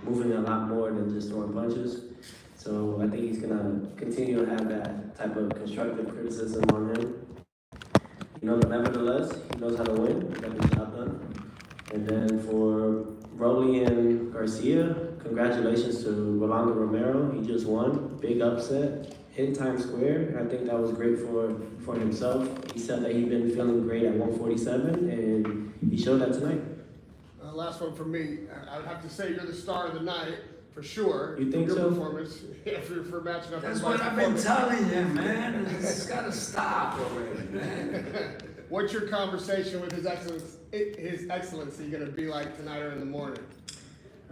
moving a lot more than just throwing punches. So I think he's gonna continue to have that type of constructive criticism on him. But nevertheless, he knows how to win. He got the job done. And then for Rolly and Garcia, congratulations to Rolando Romero. He just won, big upset in Times Square. I think that was great for himself. He said that he'd been feeling great at 147, and he showed that tonight. Last one from me. I would have to say you're the star of the night for sure. You think your so? Performance, for matching up. That's what I've been telling you, man. It's got to stop already, man. What's your conversation with His Excellency going to be like tonight or in the morning?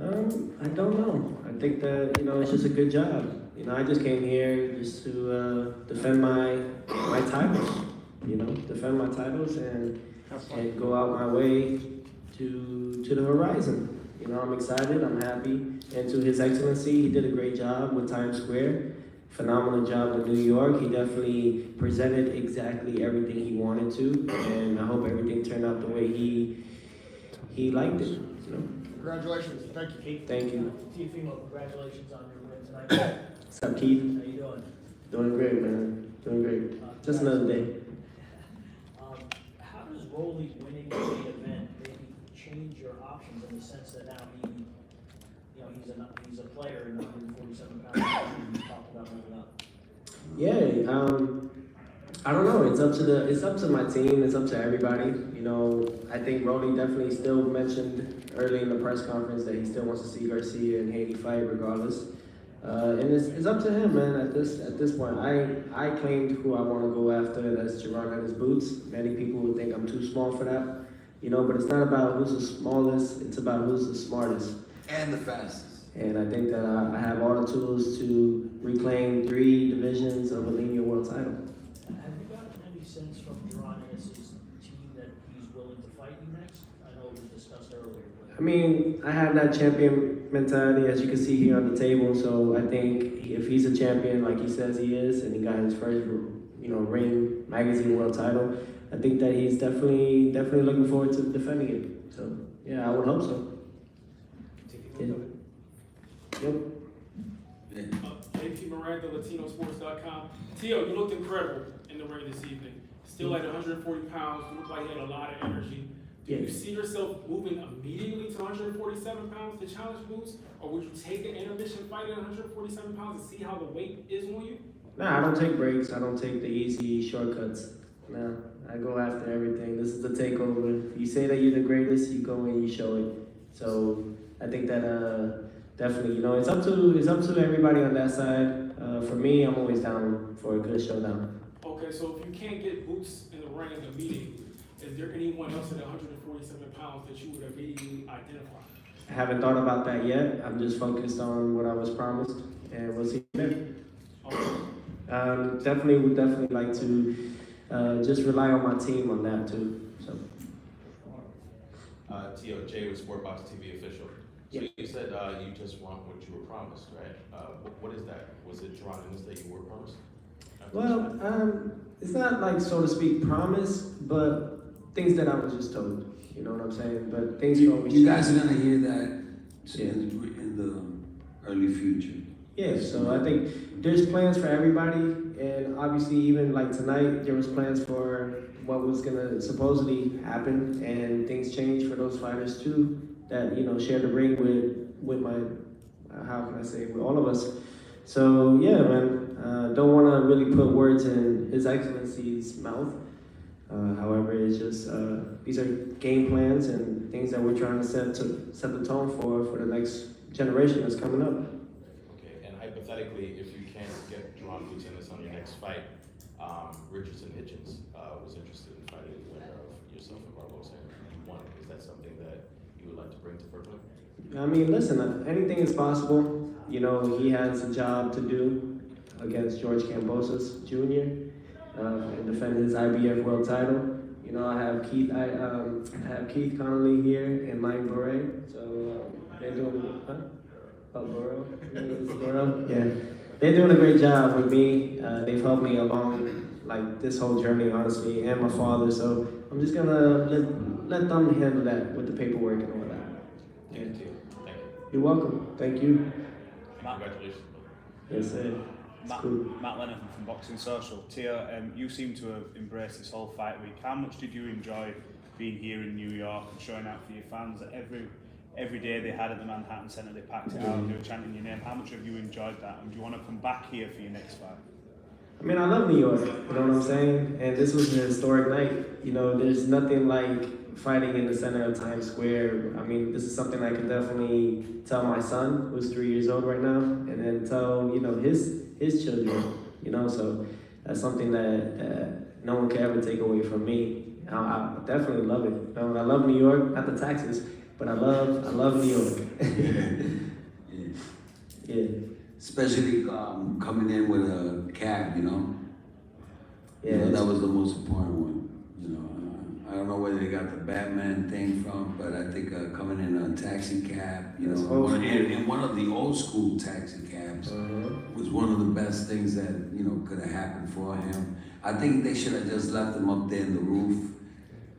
I don't know. I think that, it's just a good job. I just came here just to defend my titles, defend my titles and go out my way to the horizon. I'm excited, I'm happy. And to His Excellency, he did a great job with Times Square. Phenomenal job with New York. He definitely presented exactly everything he wanted to, and I hope everything turned out the way he liked it. Congratulations. Thank you. Thank you. Teofimo, congratulations on your win tonight. What's up, Keith? How you doing? Doing great, man. Doing great. Just another day. How does Rolly winning the main event maybe change your options in the sense that now he's a player in 147 pounds? You talked about moving up. Yeah, I don't know. It's up to my team. It's up to everybody. I think Rolly definitely still mentioned early in the press conference that he still wants to see Garcia and Haney fight regardless. And it's up to him, man. At this point, I claimed who I want to go after. That's Gerard and his boots. Many people would think I'm too small for that, But it's not about who's the smallest. It's about who's the smartest And the fastest. And I think that I have all the tools to reclaim 3 divisions of a linear world title. Have you gotten any sense from Gerard and his team that he's willing to fight you next? I know it was discussed earlier. I have that champion mentality, as you can see here on the table. So I think if he's a champion, like he says he is, and he got his first, Ring Magazine world title, I think that he's definitely looking forward to defending it. So yeah, I would hope so. Yeah. Yep. JP Miranda, LatinoSports.com. Tio, you looked incredible in the ring this evening. Still at 140 pounds. You looked like you had a lot of energy. Do you see yourself moving immediately to 147 pounds to challenge Boots? Or would you take an intermission fight at 147 pounds and see how the weight is on you? Nah, I don't take breaks. I don't take the easy shortcuts. Nah, I go after everything. This is the takeover. If you say that you're the greatest, you go and you show it. So I think that definitely, it's up to everybody on that side. For me, I'm always down for a good showdown. Okay, so if you can't get Boots in the ring immediately, is there anyone else at 147 pounds that you would immediately identify? I haven't thought about that yet. I'm just focused on what I was promised, and we'll see there. Okay. Would definitely like to just rely on my team on that too. So. Tio, Jay with Sportbox TV official. So Yeah. you said you just want what you were promised, right? What is that? Was it Geronimo's that you were promised? Well, it's not like, so to speak, promise, but things that I was just told. You know what I'm saying? But things can always You change. guys are going to hear that Yeah. in the early future. Yeah, so I think there's plans for everybody, and obviously even like tonight, there was plans for what was gonna supposedly happen, and things changed for those fighters too, that, share the ring with my, how can I say, with all of us. So yeah, man, don't wanna really put words in His Excellency's mouth. However, it's just, these are game plans and things that we're trying to set the tone for the next generation that's coming up. Okay, and hypothetically, if you can't get Geron Gutierrez on your next fight, Richardson Hitchens was interested in fighting the winner of yourself and Barbosa, and you won. Is that something that you would like to bring to Brooklyn? Listen, anything is possible. He has a job to do against George Kambosos Jr. And defend his IBF world title. I have Keith Connolly here and Mike Bure. So they're doing, Burrow? Yeah, they're doing a great job with me. They've helped me along this whole journey, honestly, and my father. So I'm just gonna let them handle that with the paperwork and all that. Thank you. Thank you. You're welcome. Thank you. Congratulations, brother. Yes, sir. It's Matt, cool. Matt Lennon from Boxing Social. Tio, you seem to have embraced this whole fight week. How much did you enjoy being here in New York and showing out for your fans? Every day they had at the Manhattan Center, they packed it out and they were chanting your name. How much have you enjoyed that? And do you want to come back here for your next fight? I mean, I love New York, you know what I'm saying? And this was an historic night. You know, there's nothing like fighting in the center of Times Square. I mean, this is something I could definitely tell my son, who's 3 years old right now, and then tell, you know, his children, you know? So that's something that no one can ever take away from me. I definitely love it. You know, I love New York, not the taxes, but I love New York. Yeah. Especially coming in with a cab, you know? Yeah. You know, that was the most important one. You know, I don't know where they got the Batman thing from, but I think coming in a taxi cab, you That's know, old school. in one of the old school taxi cabs was one of the best things that, you know, could have happened for him. I think they should have just left him up there in the roof.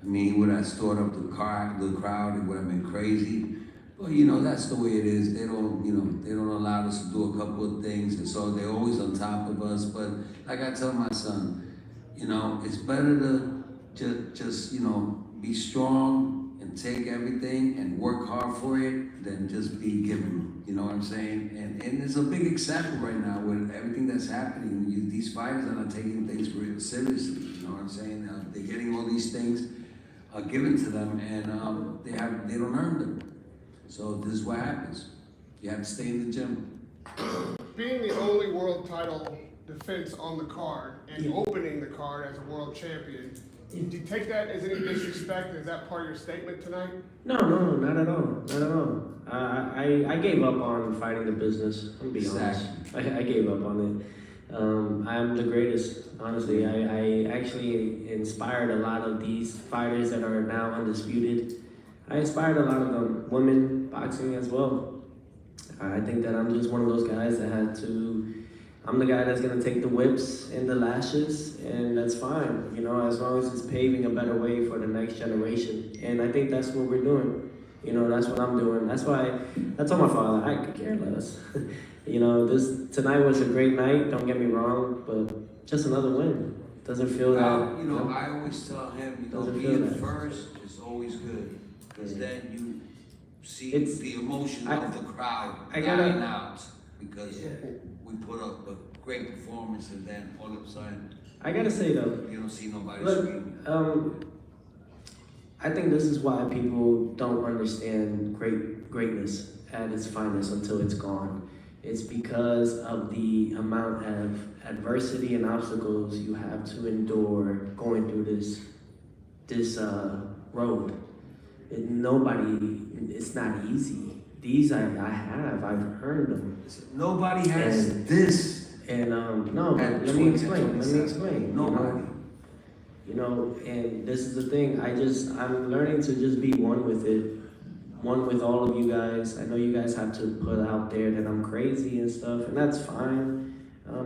I mean, he would have stored up the crowd, it would have been crazy. But you know, that's the way it is. They don't, you know, they don't allow us to do a couple of things, and so they're always on top of us. But like I tell my son, you know, it's better to just you know, be strong and take everything and work hard for it than just be given. You know what I'm saying? And it's a big example right now with everything that's happening. These fighters are not taking things real seriously. You know what I'm saying? They're getting all these things given to them, and they don't earn them. So this is what happens. You have to stay in the gym. Being the only world title defense on the card and opening the card as a world champion, do you take that as any disrespect? Is that part of your statement tonight? No, not at all. Not at all. I gave up on fighting the business. I'm gonna be honest. I gave up on it. I'm the greatest, honestly. I actually inspired a lot of these fighters that are now undisputed. I inspired a lot of them, women boxing as well. I think that I'm just one of those guys that I'm the guy that's gonna take the whips and the lashes, and that's fine, you know, as long as it's paving a better way for the next generation. And I think that's what we're doing. You know, that's what I'm doing. That's why I told my father, I could care less. You know, tonight was a great night, don't get me wrong, but just another win. Doesn't feel that. You know, I always tell him, you know, Doesn't feel being that. first is always good, because then you see It's- the emotion I- of the crowd I gotta- dying out, because we put up a great performance, and then all of a sudden, I gotta say though, you don't see nobody look, screaming. I think this is why people don't understand greatness at its finest until it's gone. It's because of the amount of adversity and obstacles you have to endure going through this road. It's not easy. These I've earned them. Nobody has And- this. And no, At let me 20, explain. 27. Nobody. You know, and this is the thing. I'm learning to just be one with it, one with all of you guys. I know you guys have to put out there that I'm crazy and stuff, and that's fine.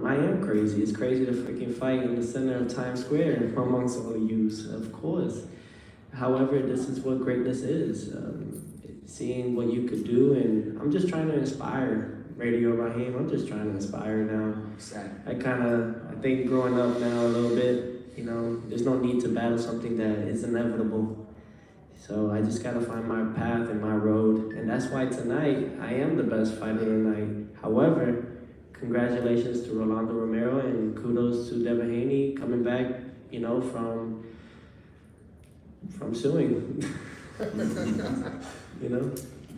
I am crazy. It's crazy to freaking fight in the center of Times Square amongst all of you, of course. However, this is what greatness is. Seeing what you could do, and I'm just trying to inspire. Radio Raheem, I'm just trying to inspire now. Exactly. I think growing up now a little bit, you know, there's no need to battle something that is inevitable. So I just gotta find my path and my road. And that's why tonight, I am the best fighter tonight. However, congratulations to Rolando Romero and kudos to Devin Haney coming back, you know, from suing. You know?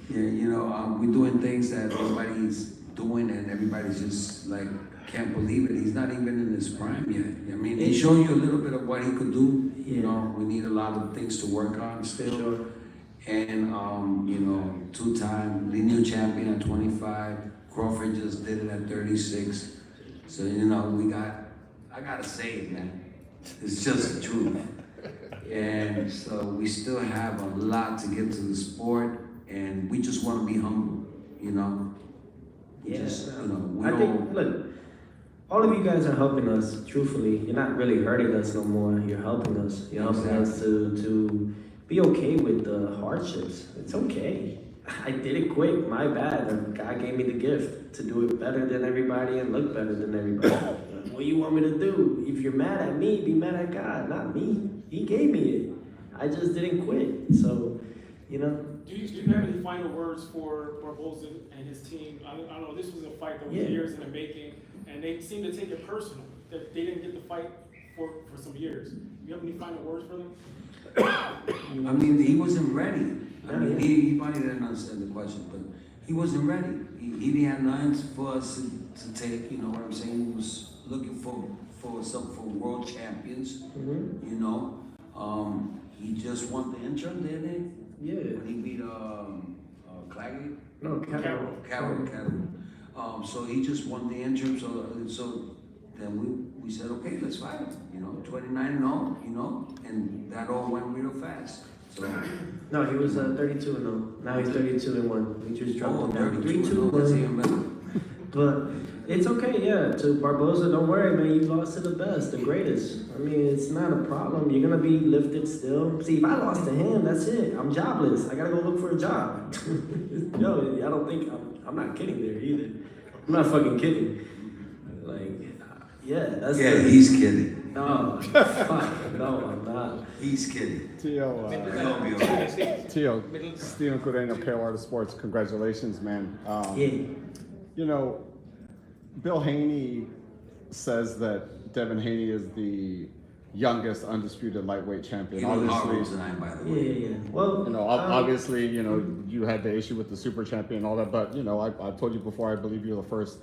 Yeah, you know, we're doing things that nobody's doing, and everybody's just like can't believe it. He's not even in his prime yet. I mean, he's showing you a little bit of what he could do. You know, we need a lot of things to work on still. Sure. And you know, two-time lineal champion at 25. Crawford just did it at 36. So you know, I gotta say it, man. It's just the truth. And so we still have a lot to get to the sport. And we just want to be humble, you know? I think, look, all of you guys are helping us, truthfully. You're not really hurting us no more. You're helping us. You're helping us to be okay with the hardships. It's okay. I didn't quit. My bad. God gave me the gift to do it better than everybody and look better than everybody. What do you want me to do? If you're mad at me, be mad at God, not me. He gave me it. I just didn't quit. So, you know. Do you have any final words for Barbosa and his team? I don't know, this was a fight that was years in the making, and they seem to take it personal, that they didn't get the fight for some years. Do you have any final words for them? I mean, he wasn't ready. I mean, he probably didn't understand the question, but he wasn't ready. He didn't have nothing for us to take, you know what I'm saying? He was looking for world champions, you know. He just won the interim, didn't he? Yeah. When he beat Claggett? No, Carroll. So he just won the interim, so then we said, okay, let's fight him, you know, 29-0, you know, and that all went real fast. So No, he was 32-0. Now he's 32-1. We just dropped him down. 32, that's even better. But it's okay, yeah. To Barbosa, don't worry, man. You lost to the best, the greatest. I mean, it's not a problem. You're gonna be lifted still. See, if I lost to him, that's it. I'm jobless. I gotta go look for a job. Yo, I don't think I'm not kidding there either. I'm not fucking kidding. Like, yeah, that's. Yeah, he's kidding. No, fuck, no, I'm not. He's kidding. Tio, He'll be okay. Tio, Steven Cordeiro, Pale Artist Sports. Congratulations, man. Yeah. You know, Bill Haney says that Devin Haney is the youngest undisputed lightweight champion. He was horrible Obviously, tonight, by the way. Yeah. Well, you know, obviously, you know, you had the issue with the super champion and all that, but you know, I told you before, I believe you're the first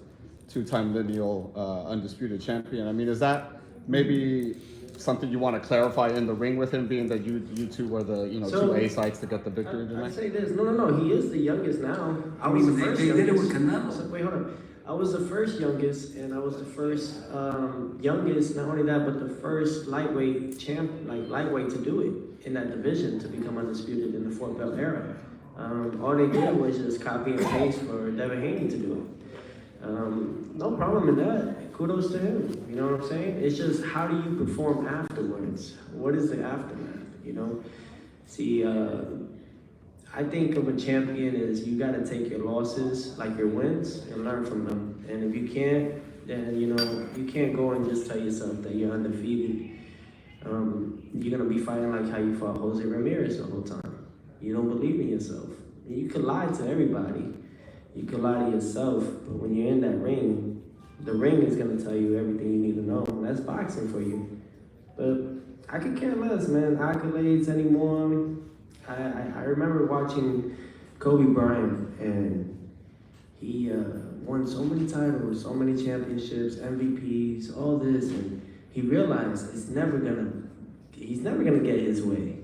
two-time lineal undisputed champion. I mean, is that maybe something you want to clarify in the ring with him, being that you two were the two A sides to get the victory I'd tonight? say this. No. He is the youngest now. I was the first They did it with youngest. Canelo. Wait, hold on. I was the first youngest, and I was the first youngest. Not only that, but the first lightweight lightweight to do it in that division to become undisputed in the 4 belt era. All they did was just copy and paste for Devin Haney to do it. No problem in that. Kudos to him. You know what I'm saying? It's just how do you perform afterwards? What is the aftermath? You know? See, I think of a champion as you got to take your losses like your wins and learn from them. And if you can't, then you can't go and just tell yourself that you're undefeated. You're gonna be fighting like how you fought Jose Ramirez the whole time. You don't believe in yourself. You could lie to everybody. You could lie to yourself, but when you're in that ring, the ring is gonna tell you everything you need to know. That's boxing for you. But I could care less, man. Accolades anymore. I remember watching Kobe Bryant, and he won so many titles, so many championships, MVPs, all this, and he realized he's never gonna get his way.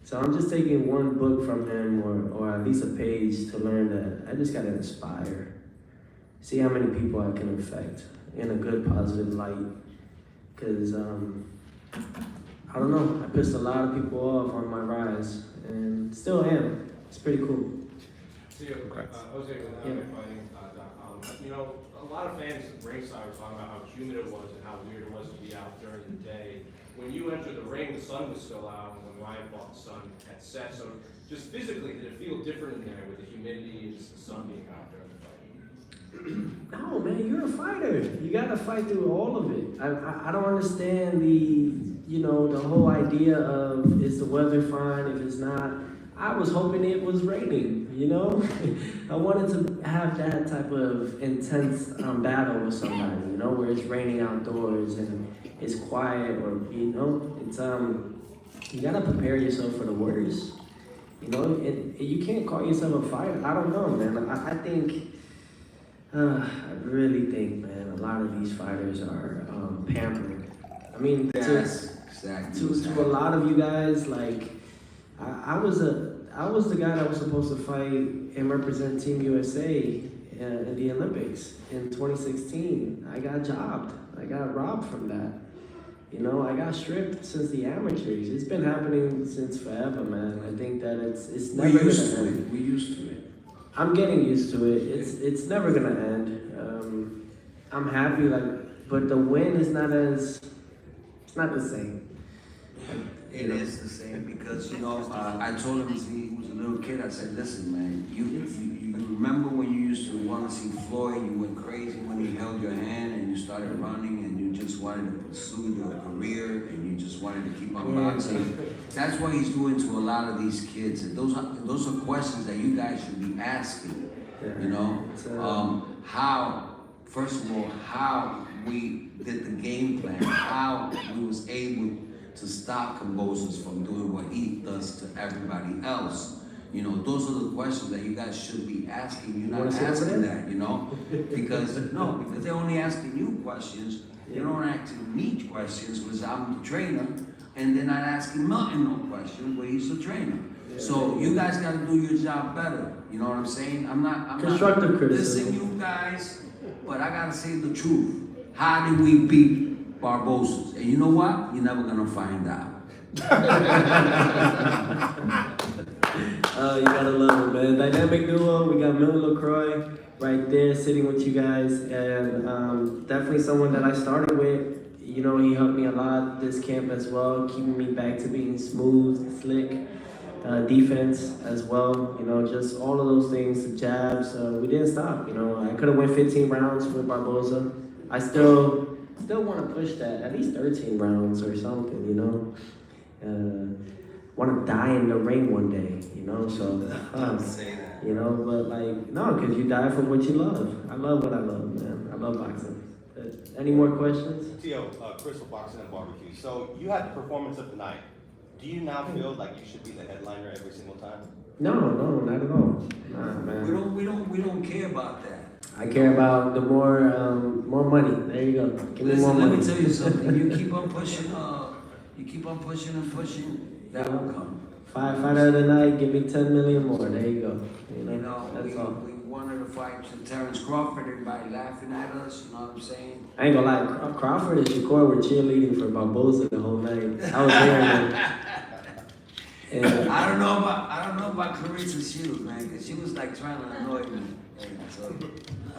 So I'm just taking one book from him, or at least a page, to learn that I just gotta inspire. See how many people I can affect in a good, positive light. Cause I don't know, I pissed a lot of people off on my rise, and still am. It's pretty cool. Jose with fighting.com. You know, a lot of fans at ringside were talking about how humid it was and how weird it was to be out during the day. When you entered the ring, the sun was still out, and when Ryan fought, the sun had set. So just physically, did it feel different in there with the humidity and just the sun being out during the fight? No, man, you're a fighter. You gotta fight through all of it. I don't understand the whole idea of is the weather fine if it's not. I was hoping it was raining, you know? I wanted to have that type of intense battle with somebody, you know, where it's raining outdoors and it's quiet, or, you know, it's, you gotta prepare yourself for the worst. You know, you can't call yourself a fighter. I don't know, man. I think, I really think, man, a lot of these fighters are pampered. I mean, to a lot of you guys, like, I was the guy that was supposed to fight and represent Team USA in the Olympics in 2016. I got jobbed. I got robbed from that. You know, I got stripped since the amateurs. It's been happening since forever, man. I think that it's never gonna end. We're used to it. I'm getting used to it. It's never gonna end. I'm happy, but the win is not the same. It is the same because, you know, I told him, he was a little kid, I said, listen, man, you remember when you used to want to see Floyd, you went crazy when he held your hand and you started running and you just wanted to pursue your career and you just wanted to keep on boxing. That's what he's doing to a lot of these kids. And those are questions that you guys should be asking, you know? How, first of all, how we did the game plan, how we was able to stop Kambosos from doing what he does to everybody else. You know, those are the questions that you guys should be asking. You're not asking that, you know? Because they're only asking you questions. They don't asking me questions because I'm the trainer, and they're not asking Milton no questions where he's the trainer. So you guys got to do your job better. You know what I'm saying? I'm not Constructive criticism. dissing you guys, but I gotta say the truth. How did we beat Barbosa? And you know what? You're never gonna find out. You gotta love it, man. Dynamic duo. We got Milton LaCroix right there sitting with you guys, and definitely someone that I started with. You know, he helped me a lot this camp as well, keeping me back to being smooth, slick, defense as well. You know, just all of those things, the jabs. We didn't stop. You know, I could have went 15 rounds with Barbosa. I still want to push that at least 13 rounds or something. You know. Want to die in the ring one day, you know, so, you know, but like, no, because you die for what you love. I love what I love, man. I love boxing. Any more questions? Tio, Crystal Boxing and Barbecue. So you had the performance of the night. Do you now feel like you should be the headliner every single time? No, not at all. Nah, man. We don't care about that. I care about the more money. There you go. Give me more money. Let me tell you something. You keep on pushing and pushing. That will come. Fight of the night, give me 10 million more. There you go. You know, that's all. We wanted to fight Terrence Crawford, everybody laughing at us, you know what I'm saying? I ain't gonna lie, Crawford and Shakur were cheerleading for Barbosa the whole night. I was there, man. And I don't know about Clarissa Shields, man, because she was like trying to annoy me.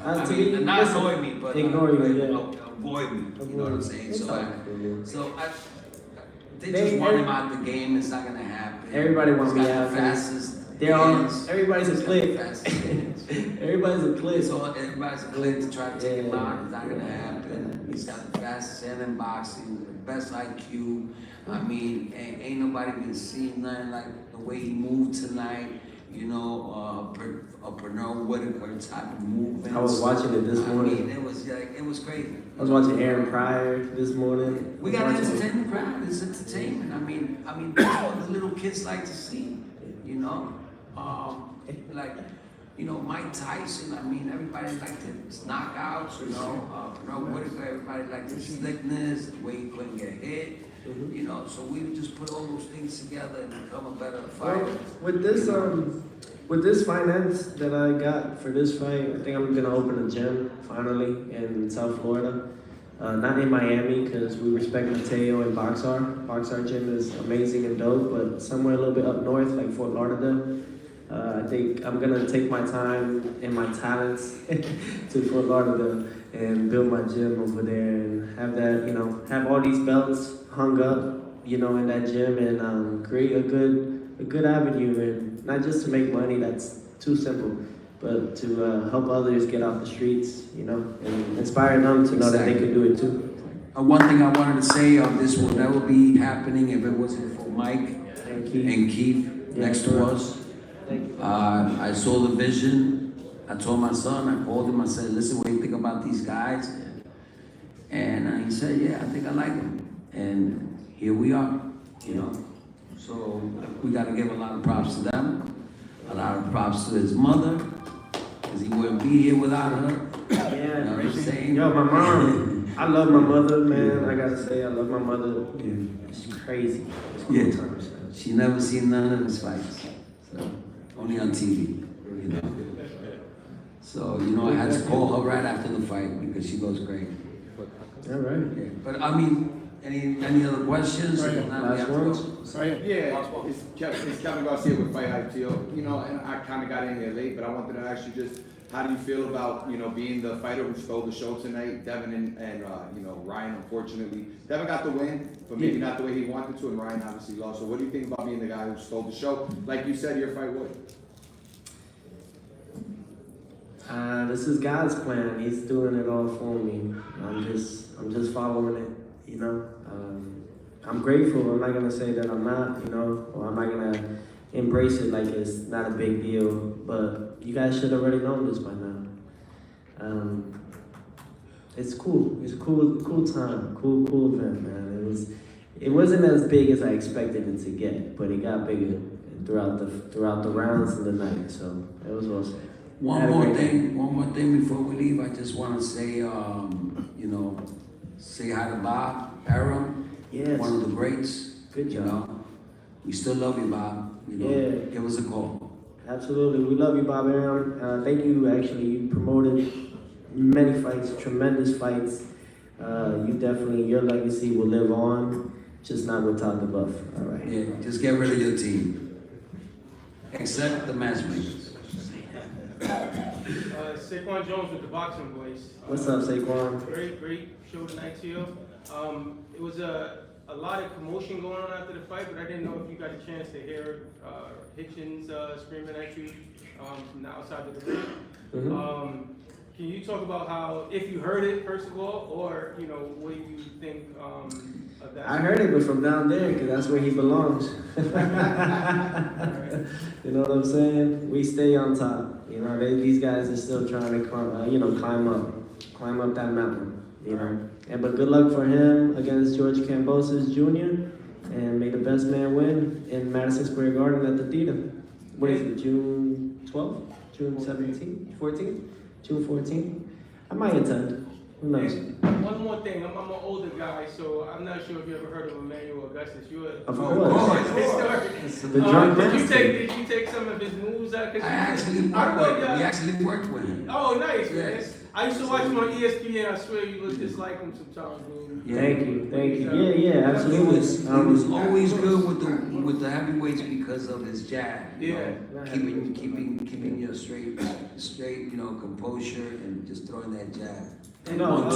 Not annoy me, but ignore you, avoid me. You know what I'm saying? They They- just want him out the game. It's not gonna happen. Everybody wants He's me got out. the fastest. They're all, hands. everybody's a He's got click. the fastest hands. Everybody's a click. So everybody's a click to try to take him out. It's not gonna happen. He's got the fastest hand in boxing, the best IQ. I mean, ain't nobody been seeing nothing like the way he moved tonight. You know, a Pernell Whitaker type of movement. I was watching it this morning. I mean, it was crazy. I was watching Aaron Pryor this morning. We gotta entertain the crowd. It's entertainment. I mean, that's what the little kids like to see. You know, like, you know, Mike Tyson. I mean, everybody liked his knockouts. You know, Pernell Whitaker. Everybody liked his slickness, the way he couldn't get hit. You know, so we just put all those things together and become a better fighter. Well, with this finance that I got for this fight, I think I'm gonna open a gym finally in South Florida. Not in Miami because we respect Mateo and Boxar. Boxar gym is amazing and dope, but somewhere a little bit up north, like Fort Lauderdale. I think I'm gonna take my time and my talents to Fort Lauderdale and build my gym over there and have that, you know, have all these belts hung up, you know, in that gym and create a good avenue, and not just to make money, that's too simple, but to help others get off the streets, you know, and inspire them to know that they can do it too. One thing I wanted to say, this will never be happening if it wasn't for Mike and Keith next to us. I saw the vision. I told my son, I called him, I said, listen, what do you think about these guys? And he said, yeah, I think I like them. And here we are, you know. So we got to give a lot of props to them, a lot of props to his mother, because he wouldn't be here without her. Yeah, you know what I'm saying? Yo, my mom, I love my mother, man. I gotta say, I love my mother. She's crazy. Yeah. She never seen none of his fights, so only on TV, you know. So, you know, I had to call her right after the fight because she goes crazy. All right. Yeah. But I mean, any other questions? Right. Now we have to Last go. Yeah, it's Kevin Garcia with Fight Hype, Tio. You know, and I kind of got in here late, but I wanted to ask you just How do you feel about, being the fighter who stole the show tonight? Devin and Ryan, unfortunately. Devin got the win, but maybe not the way he wanted to, and Ryan obviously lost. So what do you think about being the guy who stole the show? Like you said, your fight would. This is God's plan. He's doing it all for me. I'm just following it, I'm grateful. I'm not gonna say that I'm not, or I'm not gonna embrace it like it's not a big deal. But you guys should already know this by now. It's cool. It's a cool time. Cool event, man. It wasn't as big as I expected it to get, but it got bigger throughout the rounds and the night. So it was awesome. One more thing before we leave. I just want to say, say hi to Bob Arum, Yes. one of the greats. Good job. We still love you, Bob. Yeah. Give us a call. Absolutely. We love you, Bob Arum. Thank you. Actually, you promoted many fights, tremendous fights. Your legacy will live on, just not with Todd the Buff. All right. Yeah, just get rid of your team. Except the matchmakers. Saquon Jones with the Boxing Voice. What's up, Saquon? Great show tonight, Tio. It was a lot of commotion going on after the fight, but I didn't know if you got a chance to hear Hitchens screaming at you from the outside of the ring. Mm-hmm. Can you talk about how, if you heard it, first of all, or, what you think of that? I heard it, but from down there, because that's where he belongs. You know what I'm saying? We stay on top. These guys are still trying to, climb up that mountain. But good luck for him against George Kambosos Jr. And may the best man win in Madison Square Garden at the theater. What is it? June 12th? June 17th? 14th? June 14th? I might attend. Who knows? And one more thing, I'm an older guy, so I'm not sure if you ever heard of Emmanuel Augustus. Of course. The drunk did you take some of his moves out? We actually worked with him. Oh, nice, man. Yes. I used to watch him on ESPN. I swear you look just like him sometimes, man. Thank you. Yeah, absolutely. He was always good with the heavyweights because of his jab. Yeah. Keeping your straight, composure and just throwing that jab. No,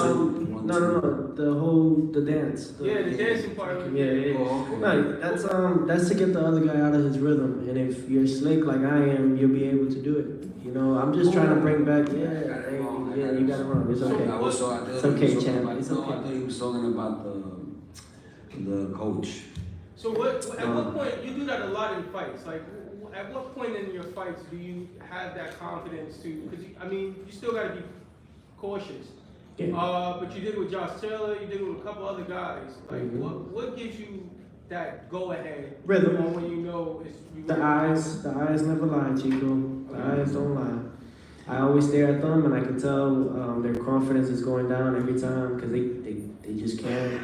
the dance. The dancing part of it. Yeah. Oh, okay. No, that's to get the other guy out of his rhythm. And if you're slick like I am, you'll be able to do it. I'm just trying to bring back. You got it wrong. It's okay. It's okay, champ. It's okay. I thought he was talking about the coach. So at what point, you do that a lot in fights, like at what point in your fights do you have that confidence to, because you still got to be cautious. Yeah. But you did with Josh Taylor, you did with a couple other guys. Like what gives you that go ahead? Rhythm. When you know it's The eyes never lie, Chico. The eyes don't lie. I always stare at them, and I can tell their confidence is going down every time because they just can't.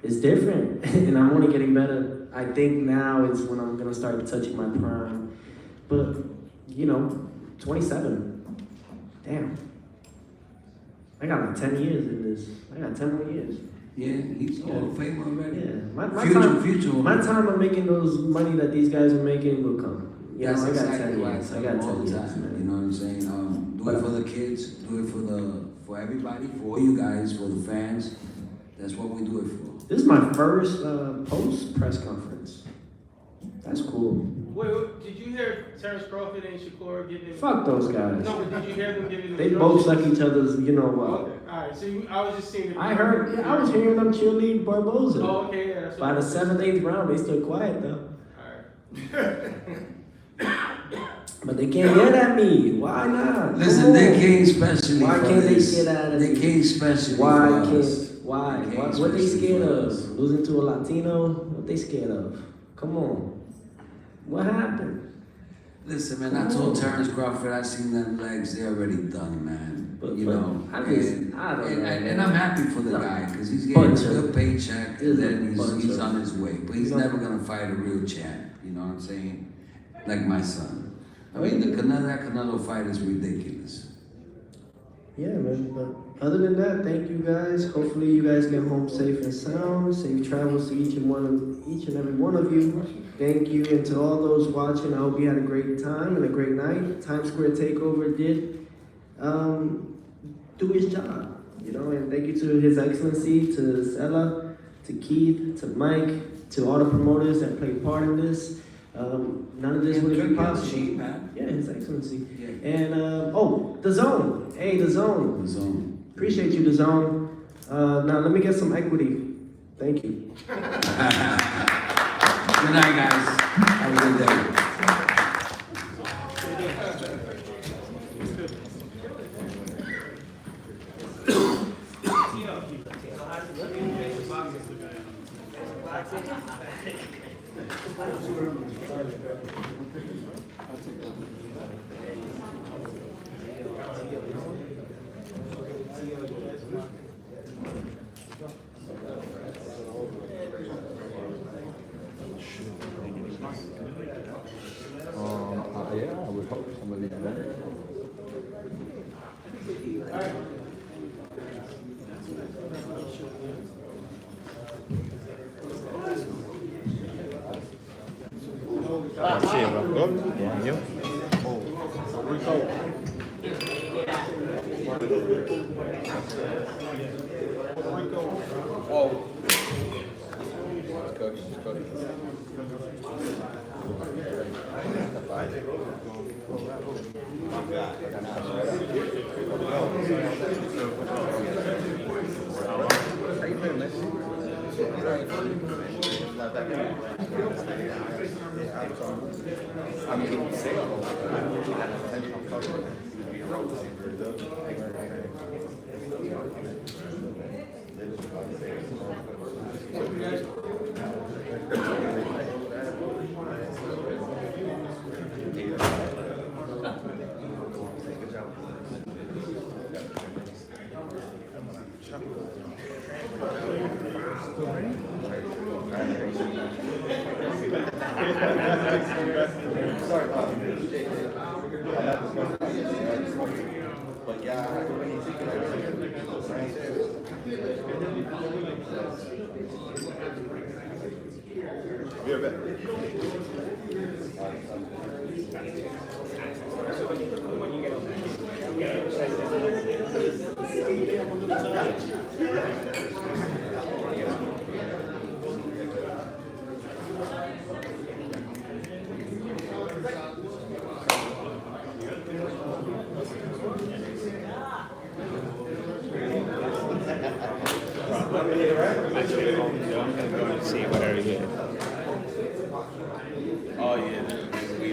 It's different, and I'm only getting better. I think now is when I'm gonna start touching my prime. But 27. Damn. I got like 10 years in this. I got 10 more years. Yeah, he's Hall of Fame already. Yeah, Future. My time of making those money that these guys are making will come. That's I got exactly 10 why years. I I got tell 10 them all years, the time. man. You know what I'm saying? Do it for the kids. Do it for everybody, for all you guys, for the fans. That's what we do it for. This is my first post press conference. That's cool. Wait, did you hear Terrence Crawford and Shakur giving? Fuck those guys. No, but did you hear them giving? They both suck each other's, Okay, all right. So I was just seeing. I was hearing them cheerlead Barbosa. Oh, okay, yeah. That's By the 7th, 8th round, they stood quiet though. All right. But they can't get at me. Why not? Listen, they came specially Why for can't this. they get at They me? came specially Why for can't? us. Why? They came What they especially scared for of? us. Losing to a Latino? What they scared of? Come on. What happened? Listen, man, I told Terrence Crawford I seen them legs, they're already done, man. But and I'm I'm happy for the guy because he's getting a good paycheck and then Bunch he's of- on his way. But he's never gonna fight a real champ. You know what I'm saying? Like my son. I mean, that Canelo fight is ridiculous. Yeah, man. But other than that, thank you guys. Hopefully, you guys get home safe and sound. Safe travels to each and every one of you. Thank you, and to all those watching, I hope you had a great time and a great night. Times Square Takeover did do his job, and thank you to His Excellency, to Stella, to Keith, to Mike, to all the promoters that played part in this. None of this would have been possible. man. Yeah, His Excellency. Yeah. And, the Zone. Hey, the Zone. The Zone. Appreciate you, the Zone. Now let me get some equity. Thank you. Good night, guys. Have a good day. Yeah, I would hope somebody did that. Garcia, bro. Good? Yeah, you? Oh. Cookie. I mean, he would say, he had an intentional cover. He would be a road Sorry about it. But yeah, when you think about it, you're back. I'm gonna go and see where he is. Oh, yeah, we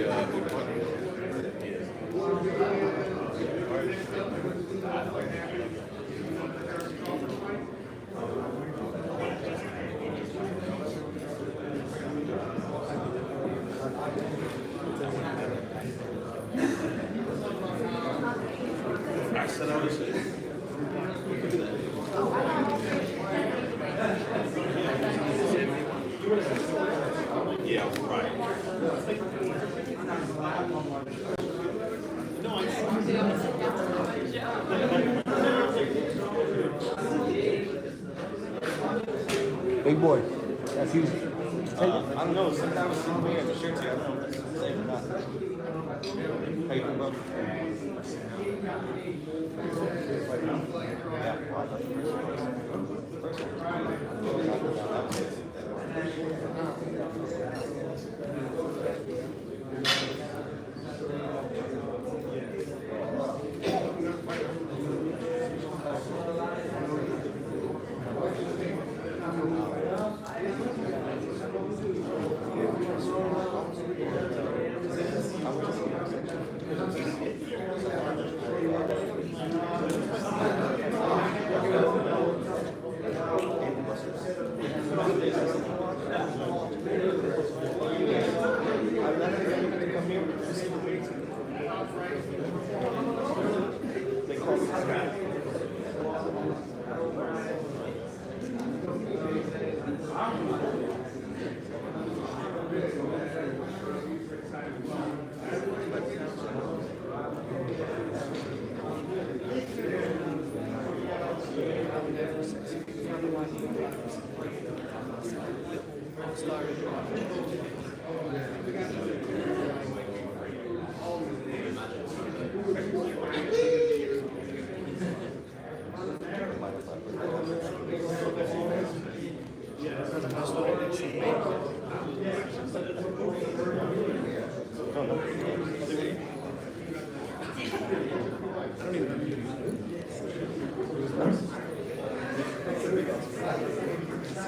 yeah, right. Big boy. That's you. I don't know, sometimes it's me at the shirt, I don't know if it's the same or not. How you doing, bro?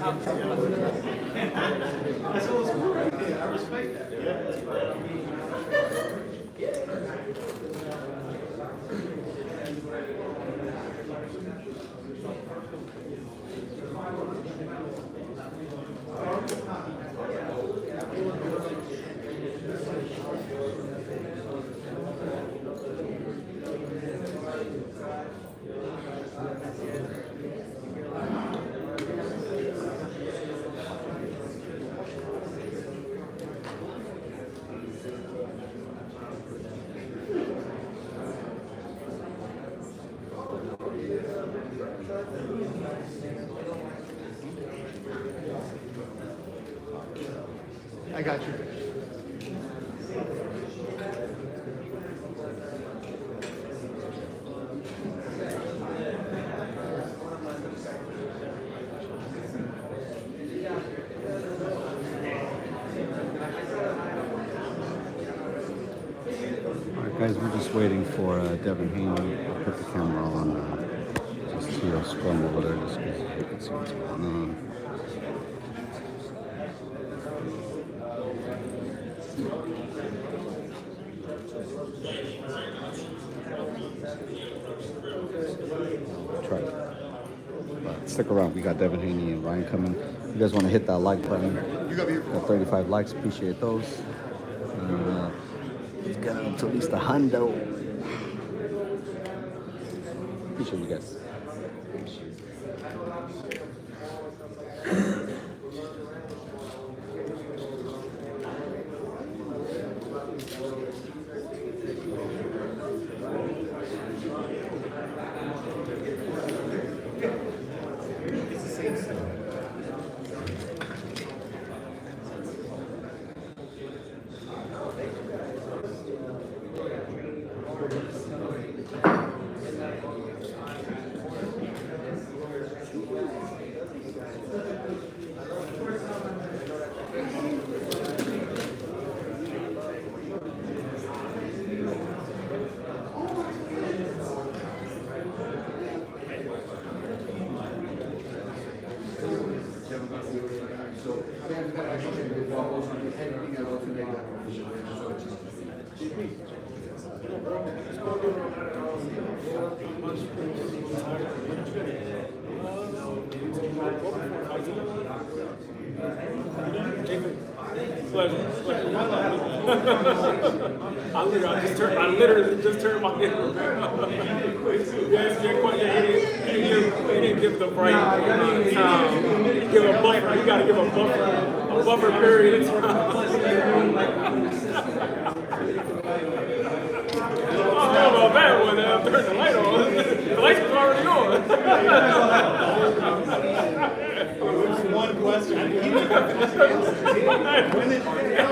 That's old school right there. I respect that. I got you. Alright guys, we're just waiting for Devin Haney. I'll put the camera on just to scrum over there just because you can see what's going on. Try it. But stick around, we got Devin Haney and Ryan coming. You guys want to hit that like button? Got 35 likes, appreciate those. Let's get up to at least a hundo. Appreciate you guys. I literally just turned my head. He didn't give the right give a buffer. You gotta give a buffer period of time. Oh, a bad one. Turn the light on. The lights was already on. One question.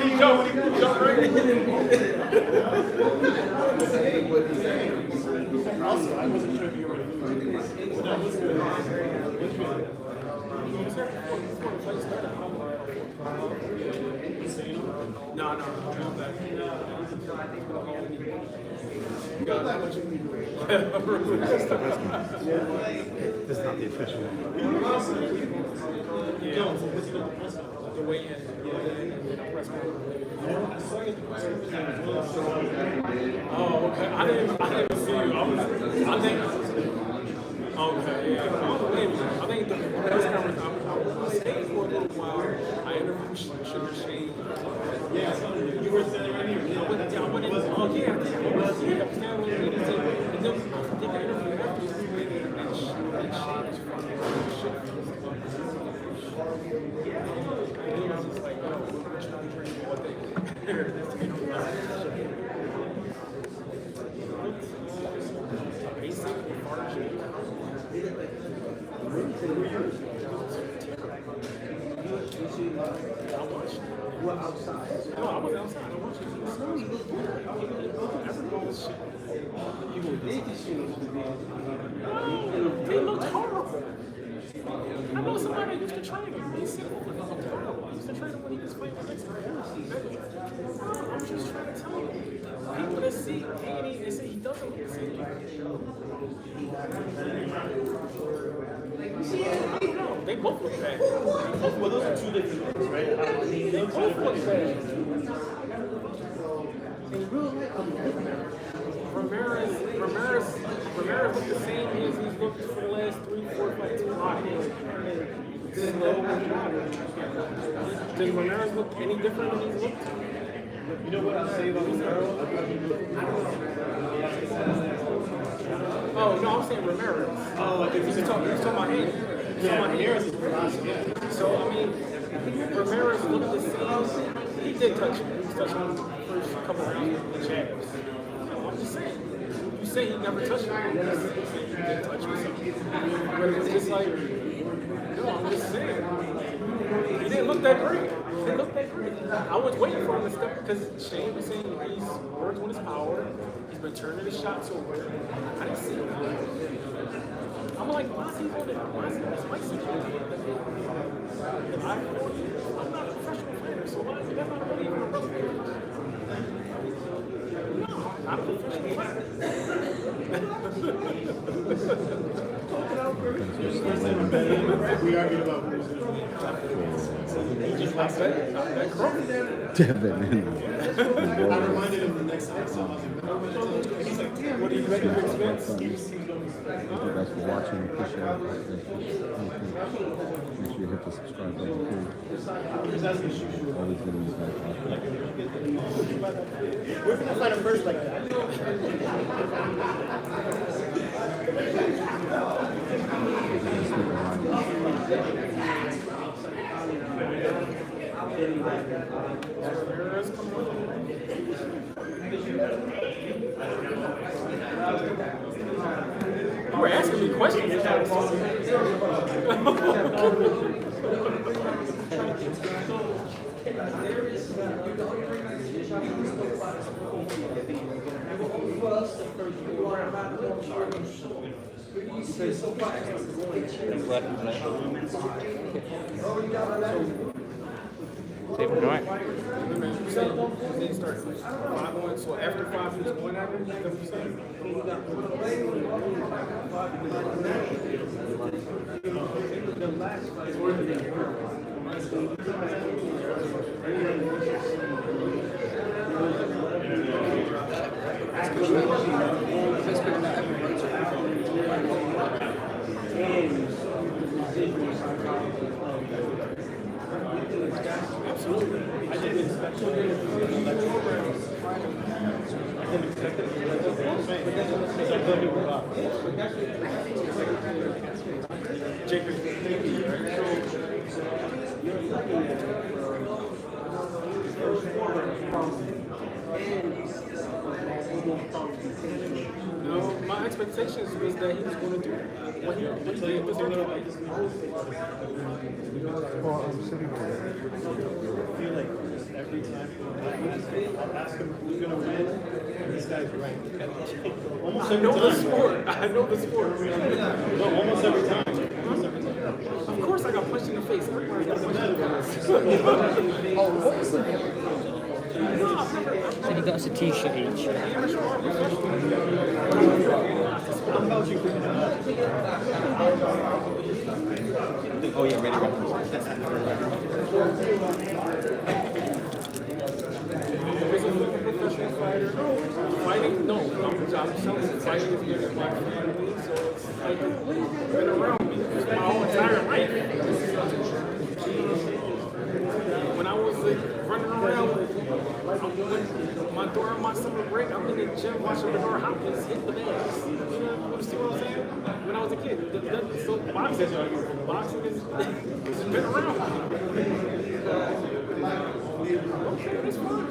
He jumped right in. Also, I wasn't sure if you were that was good. No. This is not the official one. The way in. Oh, okay. I didn't see you. I think. Okay, yeah. I think the press conference. I was staying for a little while. I interviewed Sugar Shane. Yeah, you were standing right here. I went in. I was standing with me. And then I did the interview after and Shane was He looked horrible. I know somebody used to train him. He said, I used to train him when he was playing for Mexico. I'm just trying to tell you. People that see Haney, they say he doesn't look sick. I don't know. They both look bad. Well, those are two different things, right? They both look bad. Ramirez looked the same as he's looked for the last 3-4 fights. Does Ramirez look any different than he's looked? You know what I'll say about Romero? Oh, no, I'm saying Ramirez. Oh, I think He's talking about Haney. Yeah, Ramirez is awesome, yeah. So, I mean, Ramirez looked the same. He did touch him. He was touching him the first couple rounds with the jabs. I'm just saying. You say he never touched him. He did touch him. But it's just like, no, I'm just saying. He didn't look that great. He didn't look that great. I was waiting for him to step because Shane was saying he's working on his power. He's been turning his shots over. I didn't see him. I'm like, why is he holding it? Why is he spicy? I'm not a professional fighter, so why is that not really even a relevant? No, I'm not a professional fighter. We argued about who's just like that. Devin Haney. I reminded him the next time I saw him. He's like, damn, what do you reckon for expense? Thank you guys for watching. Appreciate it. Make sure you hit the subscribe button too. Always getting these guys out. We're gonna fight him first like that. You were asking me questions. David, all right. They started 5-1, so after 5 he was going at it. Is that what you saying? Absolutely. I didn't expect it. Jacob, no, my expectations was that he was going to do what he did was going to I feel like every time I'll ask him who's gonna win, and this guy's right. Almost I know the sport. I know the sport. No, almost every time. Of course, I got punched in the face. Everybody got punched in the face. So he got us a t-shirt each. Oh yeah, ready. Professional fighter. Fighting? No, I'm telling you, fighting is bigger than my family, so it's like been around me my whole entire life. When I was like running around, with my door on my summer break, I'm in the gym watching Bernard Hopkins hit the bags. You see what I'm saying? When I was a kid, so boxing is been around. Okay, that's fine.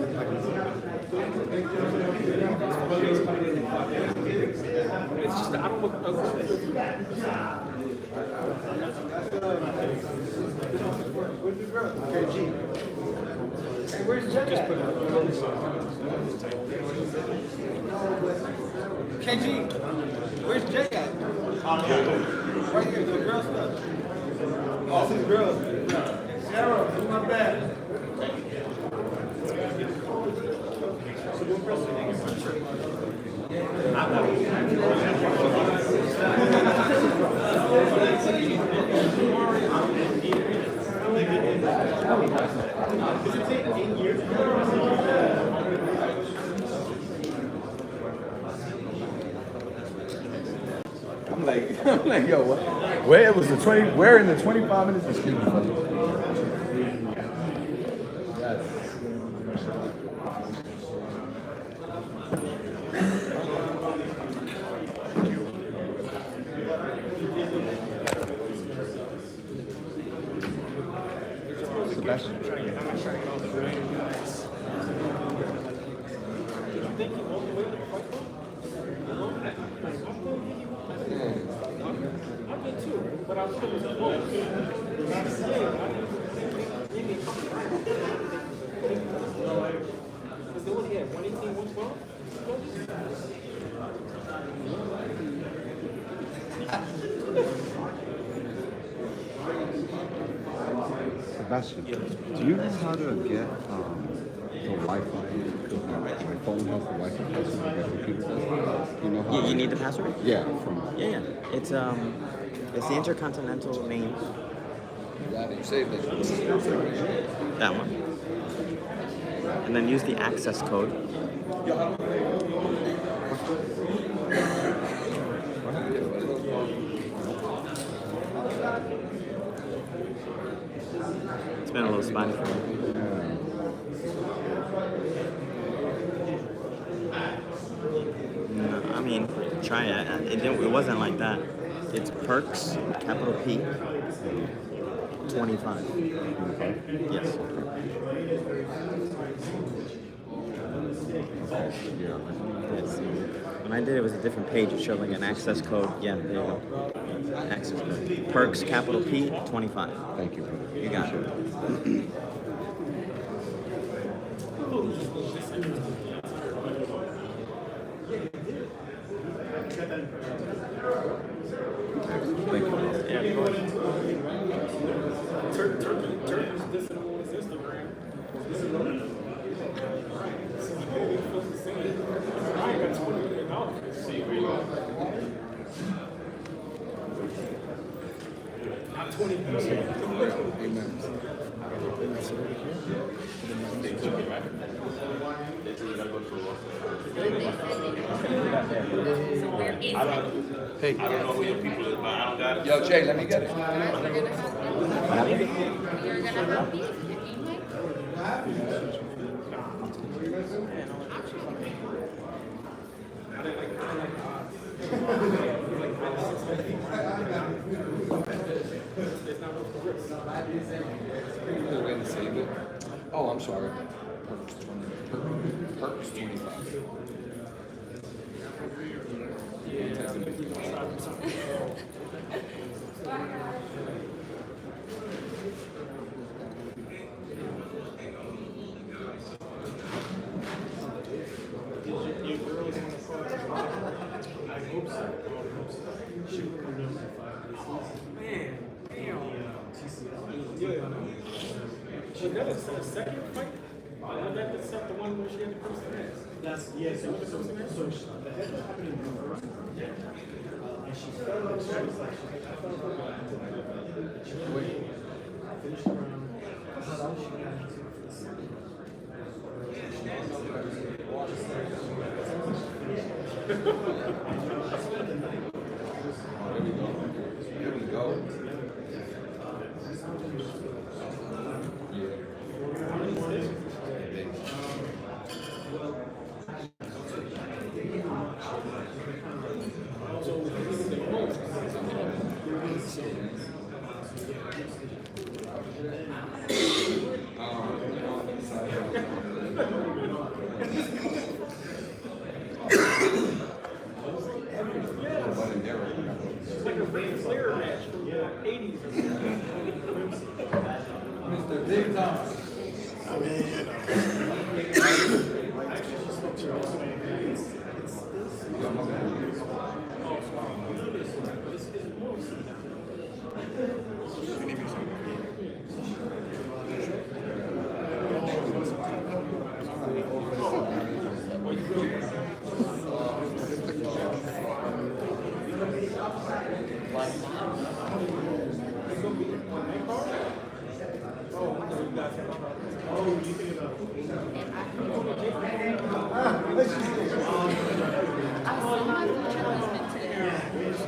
It's just that I don't look ugly. Hey, where's Jay at? KG, where's Jay at? Right here, the girl stuff. Oh, this is girl. Sarah, do my bad. I'm like, yo, what? Where was the 20? Where in the 25 minutes? Excuse me. Sebastian. Sebastian, do you know how to get the Wi-Fi? Because my phone has the Wi-Fi password, my computer doesn't. You know how? Yeah, you need the password? Yeah, Yeah. It's the intercontinental name. Save it. That one. And then use the access code. It's been a little spotty for me. No, I mean, try it. It wasn't like that. It's Perks, capital P, 25. Yes. Yes. When I did it was a different page. It showed like an access code. Yeah, there you go. Access code. Perks, capital P, 25. Thank you, brother. You got it. Yeah, of course. Turkey's dissing on his Instagram. I ain't got $20 million. Not 20 million. Amen. Hey, I don't know who your people is, but I don't got it. Yo, Jay, let me get it. Oh, I'm sorry. Purpose 25. She got a second fight? That's not the one where she had the first match. That's, yeah, so the head happened in the first one. Yeah. And she felt like she was like, I felt like she finished the round. So she got into it for the second. Here we go. It's like a Ray Flair match from the 80s. Mr. Big Dog.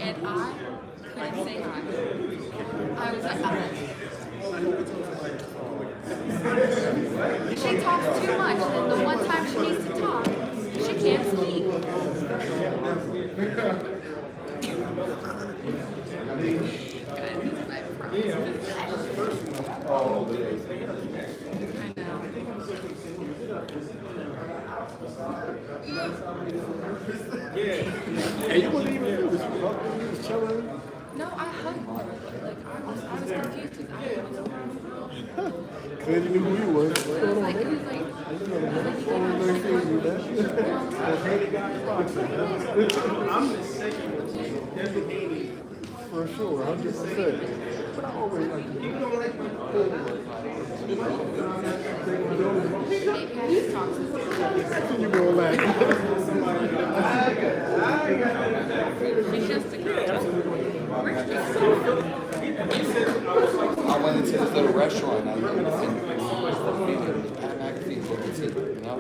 And I She talks too much, and the one time she needs to talk, she can't speak. No, I hugged her. Like, I was confused because I didn't know. Clearly knew who you were. It was like, I'm the second Devin Haney. For sure, 100%. But I always like you. You don't like my You gonna laugh. It's just a I went into this little restaurant. I looked and Pat McAfee booked it, you know?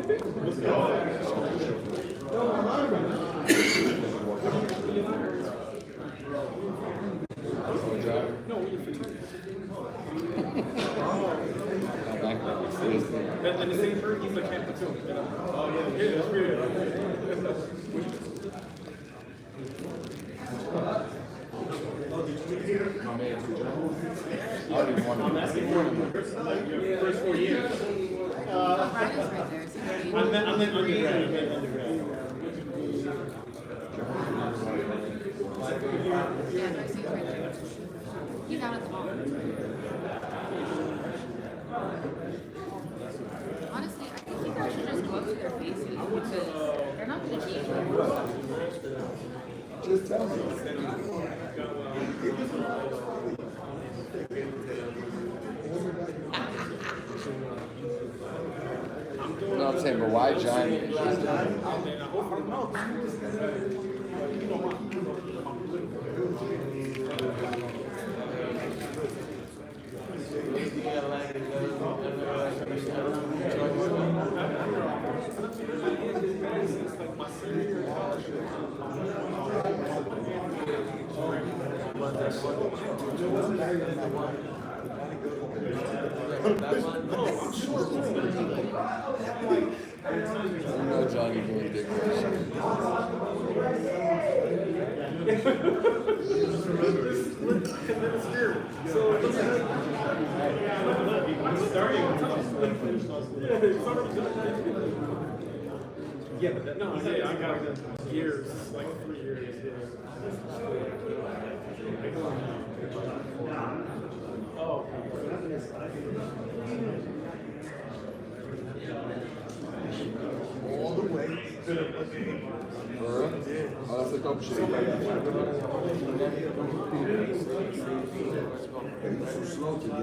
And the same bird, he's a camper too. Oh, yeah, that's weird. I'm asking for your first 4 years. I'm undergrad. He's out at the moment. Honestly, I think you guys should just go up to their faces because they're not going to keep you. Just tell me. You know what I'm saying? But why Johnny? You know Johnny doing dick Yeah, but no, yeah, I got years, like 3 years. Oh. All the way. For real? Oh, that's a dope shit. It's so slow to get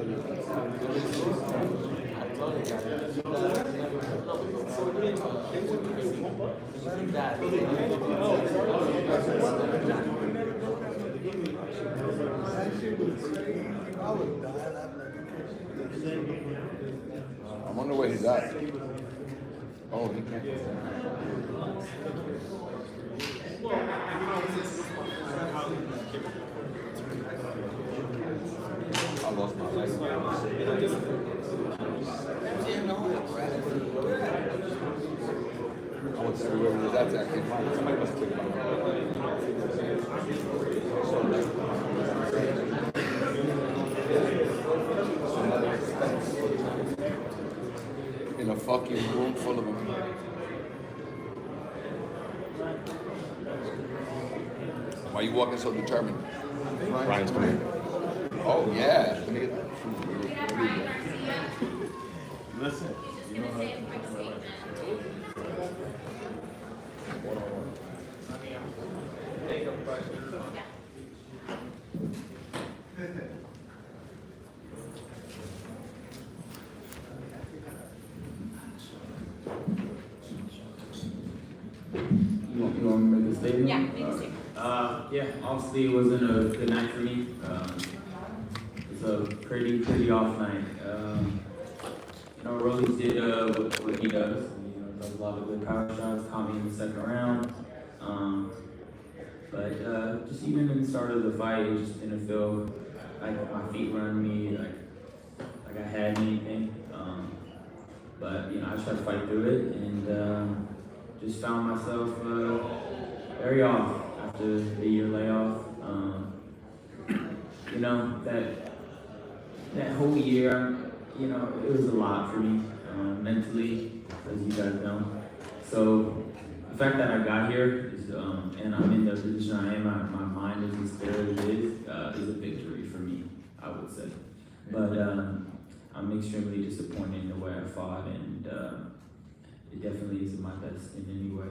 I wonder where he's at. Oh, he can't. I lost my life. I went everywhere he was at. I can't find it. Somebody must have took in a fucking room full of them. Why are you walking so determined? Ryan's coming. Oh yeah. Let me get Listen. You know how You want me to make a statement? Yeah, make a statement. Yeah, obviously it wasn't a good night for me. It's a pretty off night. Rolly did what he does. Does a lot of good power shots, caught me in the second round. But just even in the start of the fight, it just didn't feel like my feet were under me, like I had anything. But you know, I tried to fight through it, and just found myself very off after the year layoff. You know, that whole year, you know, it was a lot for me mentally, as you guys know. So the fact that I got here is, and I'm in the position I am, my mind is as clear as it is a victory for me, I would say. But I'm extremely disappointed in the way I fought, and it definitely isn't my best in any way.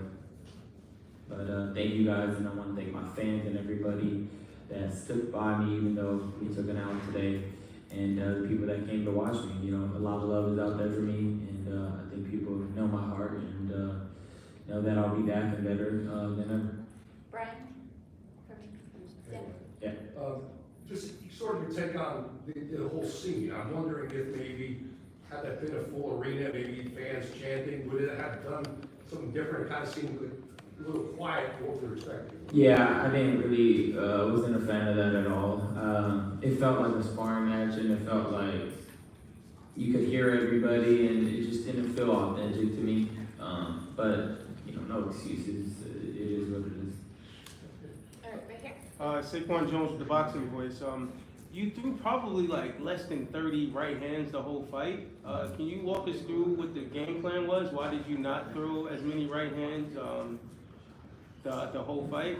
But thank you guys, and I want to thank my fans and everybody that stood by me, even though we took an hour today, and the people that came to watch me. You know, a lot of love is out there for me, and I think people know my heart, and know that I'll be back and better than ever. Brian? Yeah. Just sort of your take on the whole scene. I'm wondering if maybe, had that been a full arena, maybe fans chanting, would it have done something different? It kind of seemed a little quiet for what we were expecting. Yeah, I didn't really, wasn't a fan of that at all. It felt like a sparring match, and it felt like you could hear everybody, and it just didn't feel authentic to me. But, you know, no excuses. It is what it is. All right, right here. Saquon Jones with the Boxing Voice. You threw probably like less than 30 right hands the whole fight. Can you walk us through what the game plan was? Why did you not throw as many right hands the whole fight?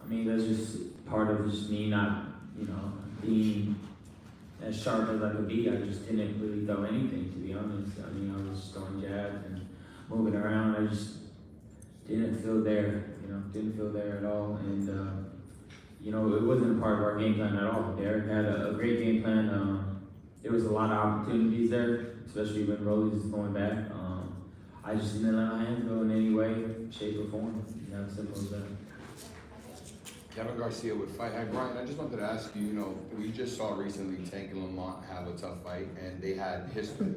I mean, that's just part of just me not, you know, being as sharp as I could be. I just didn't really throw anything, to be honest. I mean, I was just throwing jabs and moving around. I just didn't feel there, you know, didn't feel there at all. And, you know, it wasn't a part of our game plan at all. Derek had a great game plan. There was a lot of opportunities there, especially when Rolly was going back. I just didn't let my hands go in any way, shape, or form. You know, simple as that. Devin Garcia with Fight Hack. Brian, I just wanted to ask you, you know, we just saw recently Tank and Lamont have a tough fight, and they had history.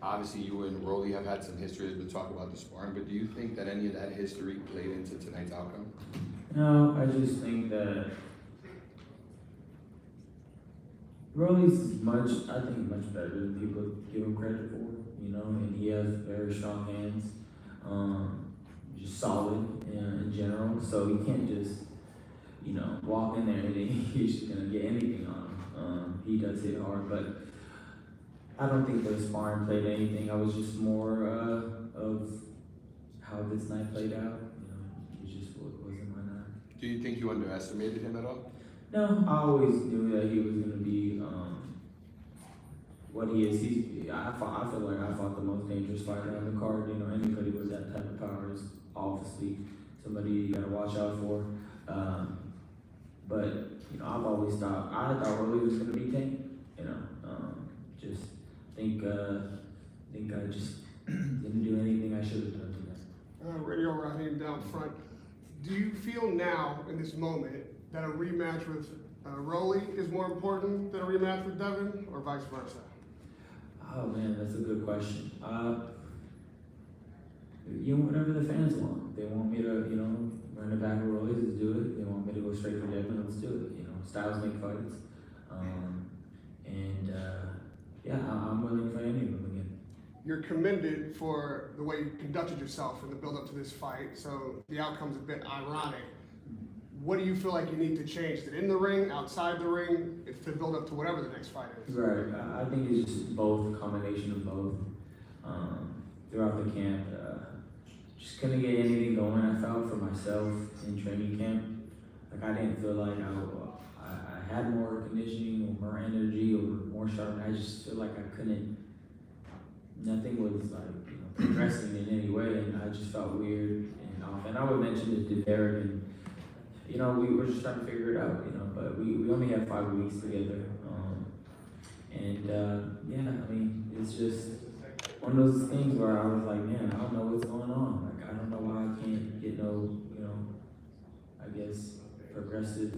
Obviously, you and Rolly have had some history as we talk about the sparring, but do you think that any of that history played into tonight's outcome? No, I just think that Rolly's much better than people give him credit for, you know, and he has very strong hands, just solid in general, so you can't just, you know, walk in there and he's just gonna get anything on him. He does hit hard, but I don't think the sparring played anything. I was just more of how this night played out. You know, it just wasn't my night. Do you think you underestimated him at all? No, I always knew that he was going to be what he is. I feel like I fought the most dangerous fighter on the card. You know, anybody with that type of power is obviously somebody you got to watch out for. But you know, I've always thought Rolly was going to be Tank. You know, just think I just didn't do anything I should have done today. Radio Raheem down front. Do you feel now in this moment that a rematch with Rolly is more important than a rematch with Devin, or vice versa? Oh man, that's a good question. You know, whatever the fans want. They want me to, you know, run the back of Rolly, let's do it. They want me to go straight for Devin, let's do it. You know, styles make fights. Yeah, I'm willing for any of them again. You're commended for the way you conducted yourself in the build-up to this fight, so the outcome's a bit ironic. What do you feel like you need to change? Is it in the ring, outside the ring, to build up to whatever the next fight is? Right, I think it's just both, a combination of both. Throughout the camp, just couldn't get anything going. I felt for myself in training camp. Like I didn't feel like I had more conditioning or more energy or more sharp. I just feel like I couldn't. Nothing was like, you know, progressing in any way, and I just felt weird and off. And I would mention it to Derek, and you know, we were just trying to figure it out, you know. But we only had 5 weeks together, yeah, I mean, it's just one of those things where I was like, man, I don't know what's going on. Like I don't know why I can't get no, you know, I guess progressive,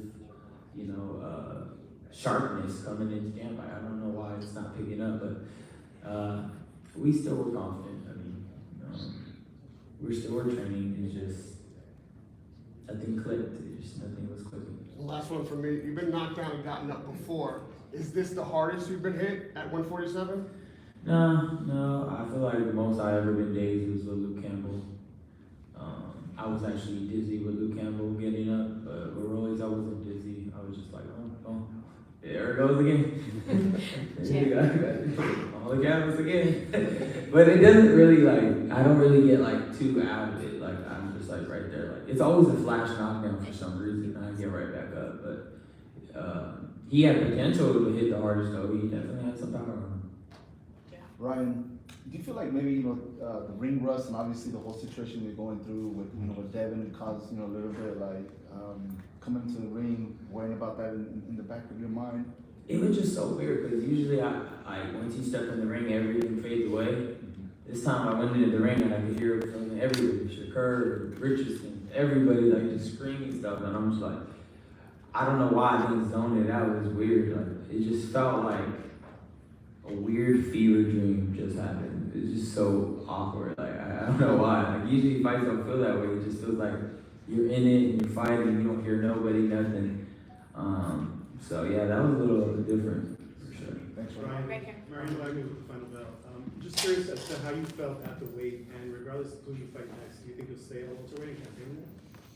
you know, sharpness coming into camp. I don't know why it's not picking up, but we still were confident. I mean, we still were training. It's just nothing clicked. It just nothing was clicking. Last one for me. You've been knocked down and gotten up before. Is this the hardest you've been hit at 147? No. I feel like the most I ever been dazed was with Luke Campbell. I was actually dizzy with Luke Campbell getting up, but with Rolly's I wasn't dizzy. I was just like, oh, there it goes again. All the cameras again. But it doesn't really like, I don't really get like too out of it. Like I'm just like right there. Like it's always a flash knockdown for some reason, and I get right back up. But he had potential to hit the hardest though. He definitely had some power on him. Ryan, do you feel like maybe, the ring rust and obviously the whole situation you're going through with, with Devin, it caused, a little bit like, coming to the ring, worrying about that in the back of your mind? It was just so weird because usually I once you step in the ring, everything fades away. This time I went into the ring and I could hear it from everywhere, Shakur, Richardson, everybody like just screaming stuff, and I'm just like, I don't know why I didn't zone it out. It was weird. Like it just felt like a weird fever dream just happened. It's just so awkward. Like I don't know why. Like usually fights don't feel that way. It just feels like you're in it and you're fighting and you don't hear nobody, nothing. So yeah, that was a little different for sure. Thanks, Ryan. Ryan Wagner with the Final Bell. Just curious as to how you felt at the weight, and regardless of who you fight next, do you think you'll stay at welterweight and campaign there?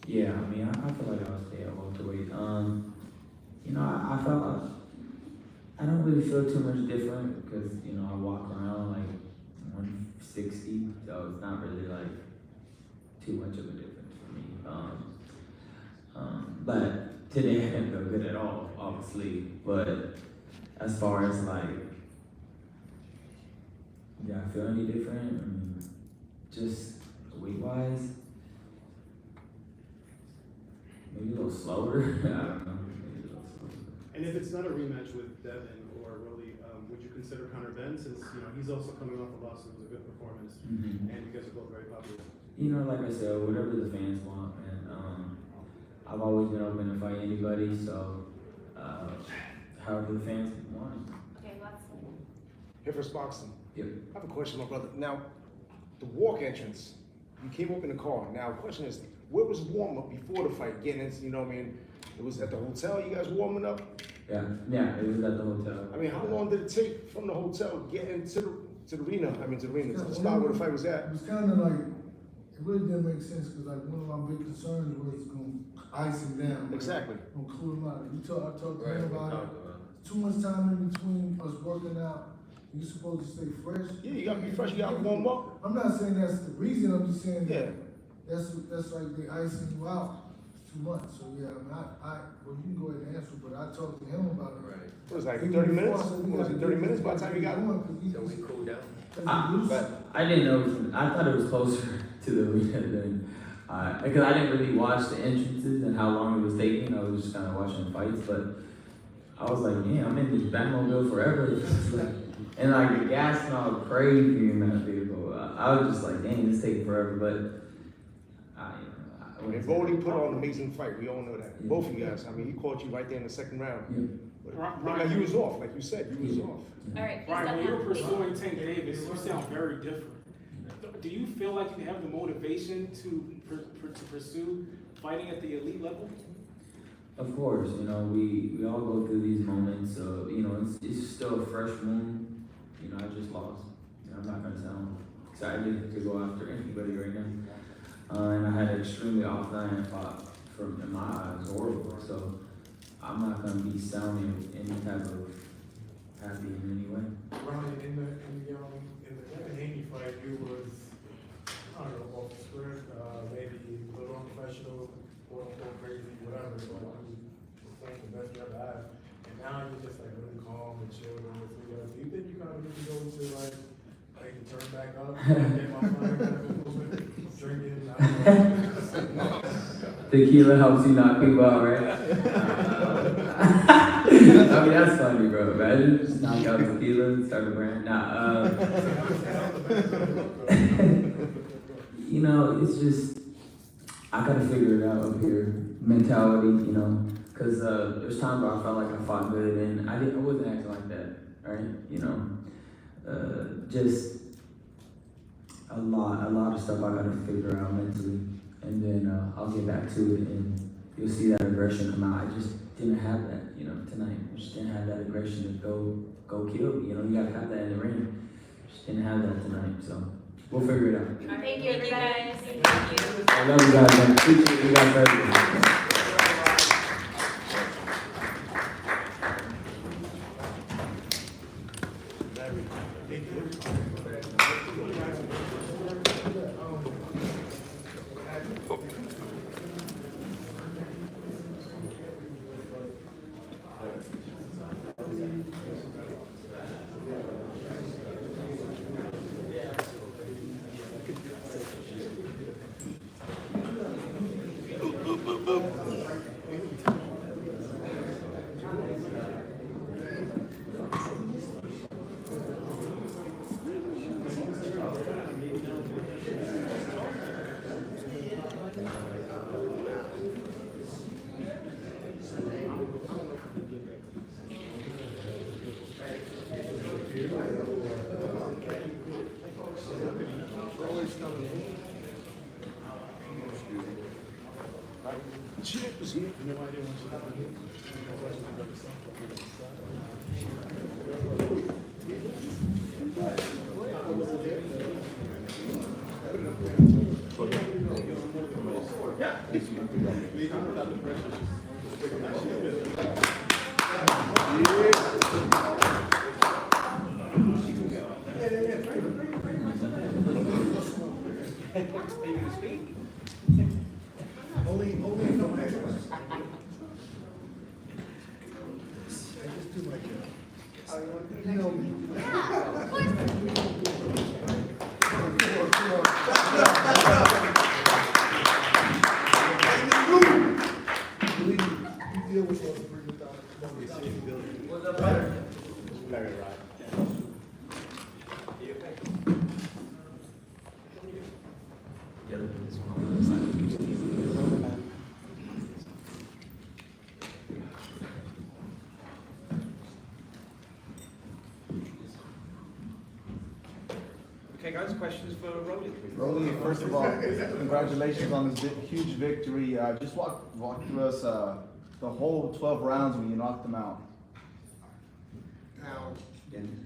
Yeah, I mean, I feel like I'll stay at welterweight. I felt like I don't really feel too much different because I walk around like 160, so it's not really like too much of a difference for me. But today I didn't feel good at all, obviously. But as far as like, yeah, I feel any different? Just weight-wise, maybe a little slower. I don't know. Maybe a little slower. And if it's not a rematch with Devin or Rolly, would you consider Conor Ben, since he's also coming off a loss, it was a good performance, and you guys are both very popular? Like I said, whatever the fans want, and I've always been open to fight anybody, so however the fans want. Okay, last one. Here for Boxing. Yep. I have a question, my brother. Now, the walk entrance, you came up in the car. Now, the question is, where was warm up before the fight? Getting into, it was at the hotel, you guys warming up? Yeah, it was at the hotel. I mean, how long did it take from the hotel getting to the arena, to the spot where the fight was at? It was kind of like, it really didn't make sense, because like one of my big concerns was going to ice him down. Exactly. Going to cool him out. I talked to him about it. Too much time in between us working out. You're supposed to stay fresh. Yeah, you gotta be fresh, you gotta warm up. I'm not saying that's the reason, I'm just saying Yeah. that's like they icing you out too much. So yeah, well, you can go ahead and answer, but I talked to him about it. Right. It was like 30 minutes? Was it 30 minutes by the time you got going? So we cooled down. I didn't know. I thought it was closer to the arena than because I didn't really watch the entrances and how long it was taking. I was just kind of watching the fights, but I was like, yeah, I'm in this Batmobile forever. And like the gas smelled crazy in that vehicle. I was just like, dang, this taking forever. But And Rolly put on an amazing fight. We all know that. Yeah. Both of you guys. He caught you right there in the second round. Yeah. But like you was off, like you said, you was off. All right. Ryan, when you're pursuing Tank Davis, you sound very different. Do you feel like you have the motivation to pursue fighting at the elite level? Of course, we all go through these moments. It's still a fresh wound. I just lost. I'm not gonna sound excited to go after anybody right now. And I had an extremely off night and fought in my eyes horrible. So I'm not gonna be sounding any type of happy in any way. Ryan, in the Devin Haney fight, you was, I don't know, off the script, maybe a little unprofessional, quote unquote crazy, whatever, but you was like the best you ever had. And now you're just like really calm and chill with this. Do you think you kind of need to go to like turn back up, get my fire kind of movement, drinking? Tequila helps you knock people out, right? That's funny, bro. Imagine just knock out tequila and start a brand. It's just, I gotta figure it out up here. Mentality, because there's times where I felt like I fought good and I wasn't acting like that, right? Just a lot of stuff I gotta figure out mentally, and then I'll get back to it and you'll see that aggression come out. I just didn't have that, you know, tonight. I just didn't have that aggression to go kill. You know, you gotta have that in the ring. Just didn't have that tonight, so we'll figure it out. Thank you, guys. Thank you. I love you guys, man. Appreciate you guys very much. Okay, guys, questions for Rolly? Rolly, first of all, congratulations on this huge victory. Just walk through us the whole 12 rounds when you knocked them out.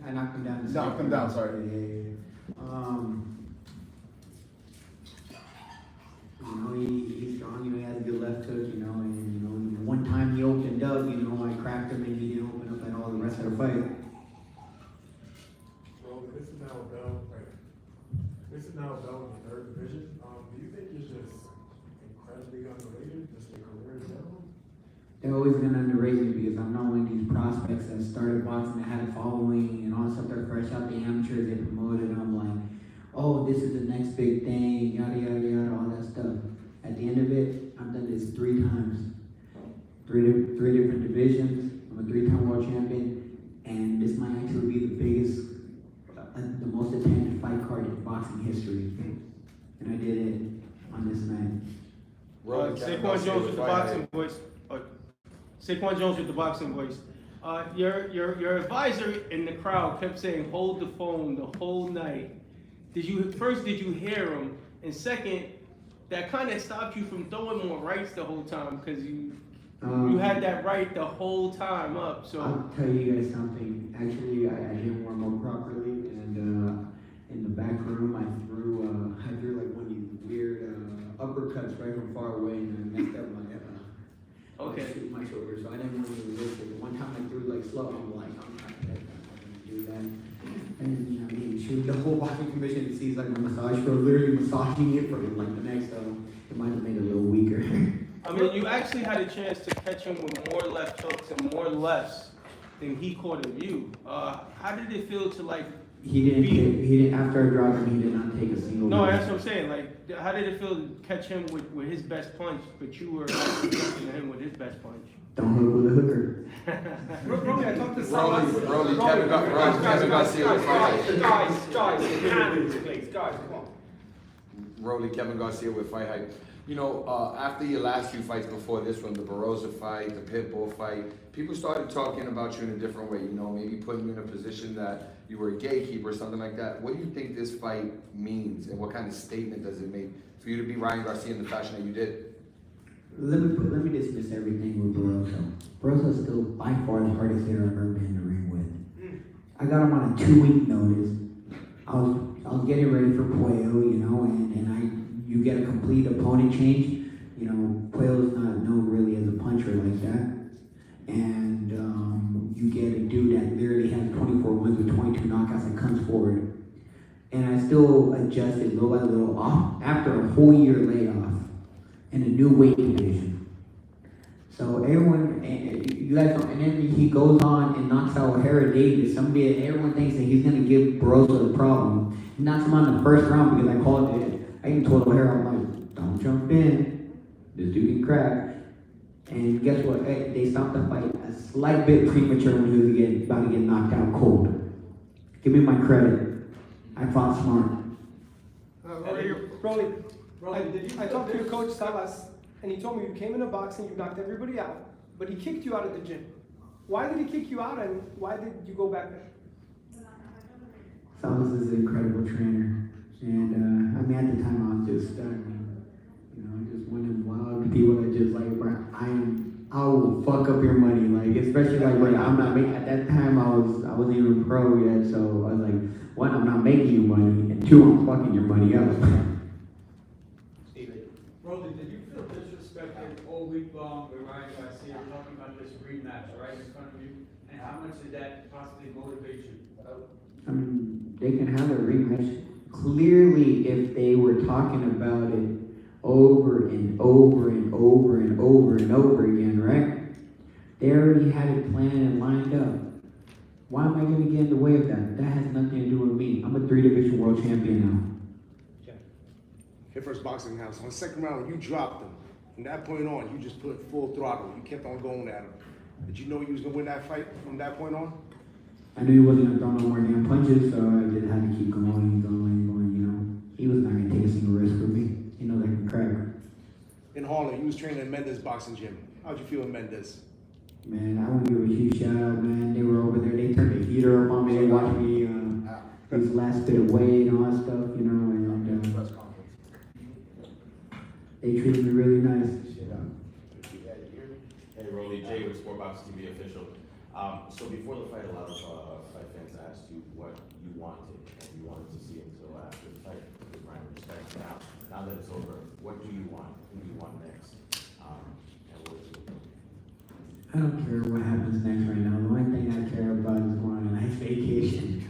I knocked him down. Knocked him down, sorry. You know, he's strong, you know, he has a good left hook, you know, and you know, the one time he opened up, you know, I cracked him and he didn't open up at all the rest of the fight. Well, this is now a belt, this is now a belt in the third division. Do you think you're just incredibly underrated, just your career in general? They're always gonna underrate me because I'm not one of these prospects that started boxing, that had a following, and all of a sudden they're fresh out the amateurs, they promoted, and I'm like, oh, this is the next big thing, yada, yada, yada, all that stuff. At the end of it, I've done this 3 times. Three different divisions. I'm a 3-time world champion, and this might actually be the biggest, the most attended fight card in boxing history. And I did it on this night. Saquon Jones with the boxing voice. Saquon Jones with the boxing voice. Your advisor in the crowd kept saying, hold the phone the whole night. Did you hear him? And second, that kind of stopped you from throwing more rights the whole time because you had that right the whole time up. So I'll tell you guys something. Actually, I didn't warm up properly, and in the back room, I threw like one of these weird uppercuts right from far away, and I messed up my shoulder. So I didn't want to risk it. One time I threw like slow. I'm like, I'm not gonna do that. And you know, I mean, shoot, the whole boxing commission sees like a massage pro literally massaging it for like the next. It might have made it a little weaker. I mean, you actually had a chance to catch him with more left hooks and more lefts than he caught of you. How did it feel to like? He didn't. After I dropped him, he did not take a single. No, punch. that's what I'm saying. Like, how did it feel to catch him with his best punch, but you were catching him with his best punch? Don't hook with a hooker. Rolly, I talked to someone. Rolly, Kevin Garcia with Fight Hype. Guys, please, guys, come on. Rolly, Kevin Garcia with Fight Hype. You know, after your last few fights before this one, the Barbosa fight, the Pitbull fight, people started talking about you in a different way, you know, maybe putting you in a position that you were a gatekeeper or something like that. What do you think this fight means, and what kind of statement does it make for you to be Ryan Garcia in the fashion that you did? let me dismiss everything with Barbosa. Barbosa's still by far the hardest hitter I've ever been in the ring with. I got him on a 2-week notice. I was getting ready for Puello, you know, and you get a complete opponent change. You know, Puello's not known really as a puncher like that. And you get a dude that literally has 24 wins with 22 knockouts and comes forward. And I still adjusted little by little off after a whole year layoff in a new weight division. So everyone, you guys know, and then he goes on and knocks out O'Hara Davis, somebody that everyone thinks that he's gonna give Barbosa the problem. He knocks him out in the first round because I called it. I even told O'Hara, I'm like, don't jump in. This dude can crack. And guess what? They stopped the fight a slight bit premature when he was about to get knocked out cold. Give me my credit. I fought smart. Rolly, I talked to your coach Salas, and he told me you came into boxing, you knocked everybody out, but he kicked you out of the gym. Why did he kick you out, and why did you go back there? Salas is an incredible trainer, and I mean at the time I was just you know, just one of them wild people that just like, bro, I will fuck up your money, like especially like when I'm not making. At that time I wasn't even pro yet, so I was like, one, I'm not making you money, and two, I'm fucking your money up. Rolly, did you feel disrespected all week long with Ryan Garcia talking about this rematch right in front of you? And how much did that possibly motivate you? I mean, they can have a rematch. Clearly, if they were talking about it over and over and over and over and over again, right? They already had it planned and lined up. Why am I going to get in the way of that? That has nothing to do with me. I'm a 3-division world champion now. Hit First Boxing House. On the second round, you dropped him. From that point on, you just put full throttle. You kept on going at him. Did you know you was gonna win that fight from that point on? I knew he wasn't going to throw no more damn punches, so I just had to keep going, you know. He was not going to take a single risk with me. He knows I can crack. In Harlem, you was training in Mendez boxing gym. How'd you feel in Mendez? Man, I want to give a huge shout out, man. They were over there. They turned the heater up on me. They watched me lose last bit of weight and all that stuff, you know. And they treated me really nice. Hey, Rolly, Jay with Sportbox TV official. So before the fight, a lot of fight fans asked you what you wanted, and you wanted to see until after the fight, with Ryan respect. Now that it's over, what do you want? Who do you want next? And what is it? I don't care what happens next right now. The only thing I care about is going on a nice vacation.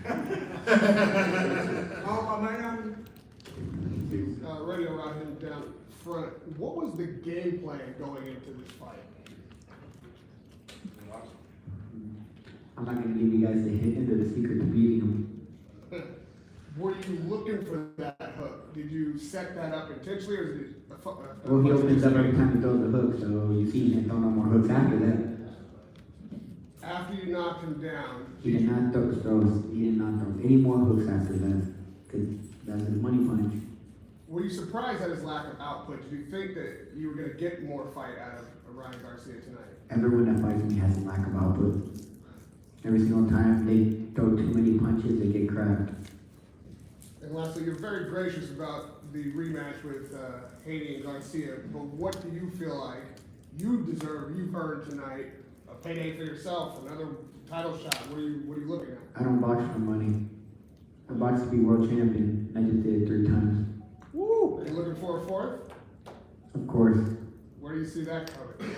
Ready to ride him down front. What was the game plan going into this fight? I'm not going to give you guys the hint into the secret to beating him. Were you looking for that hook? Did you set that up intentionally, or is it Well, he opens up every time he throws a hook, so you see he didn't throw no more hooks after that. After you knocked him down? He did not throw any more hooks after that, because that's his money punch. Were you surprised at his lack of output? Did you think that you were going to get more fight out of Ryan Garcia tonight? Everyone that fights me has a lack of output. Every single time they throw too many punches, they get cracked. And lastly, you're very gracious about the rematch with Haney and Garcia, but what do you feel like you deserve, you've earned tonight, a payday for yourself, another title shot? What are you looking at? I don't box for money. I box to be world champion. I just did it 3 times. Woo! Are you looking for a 4th? Of course. Where do you see that coming?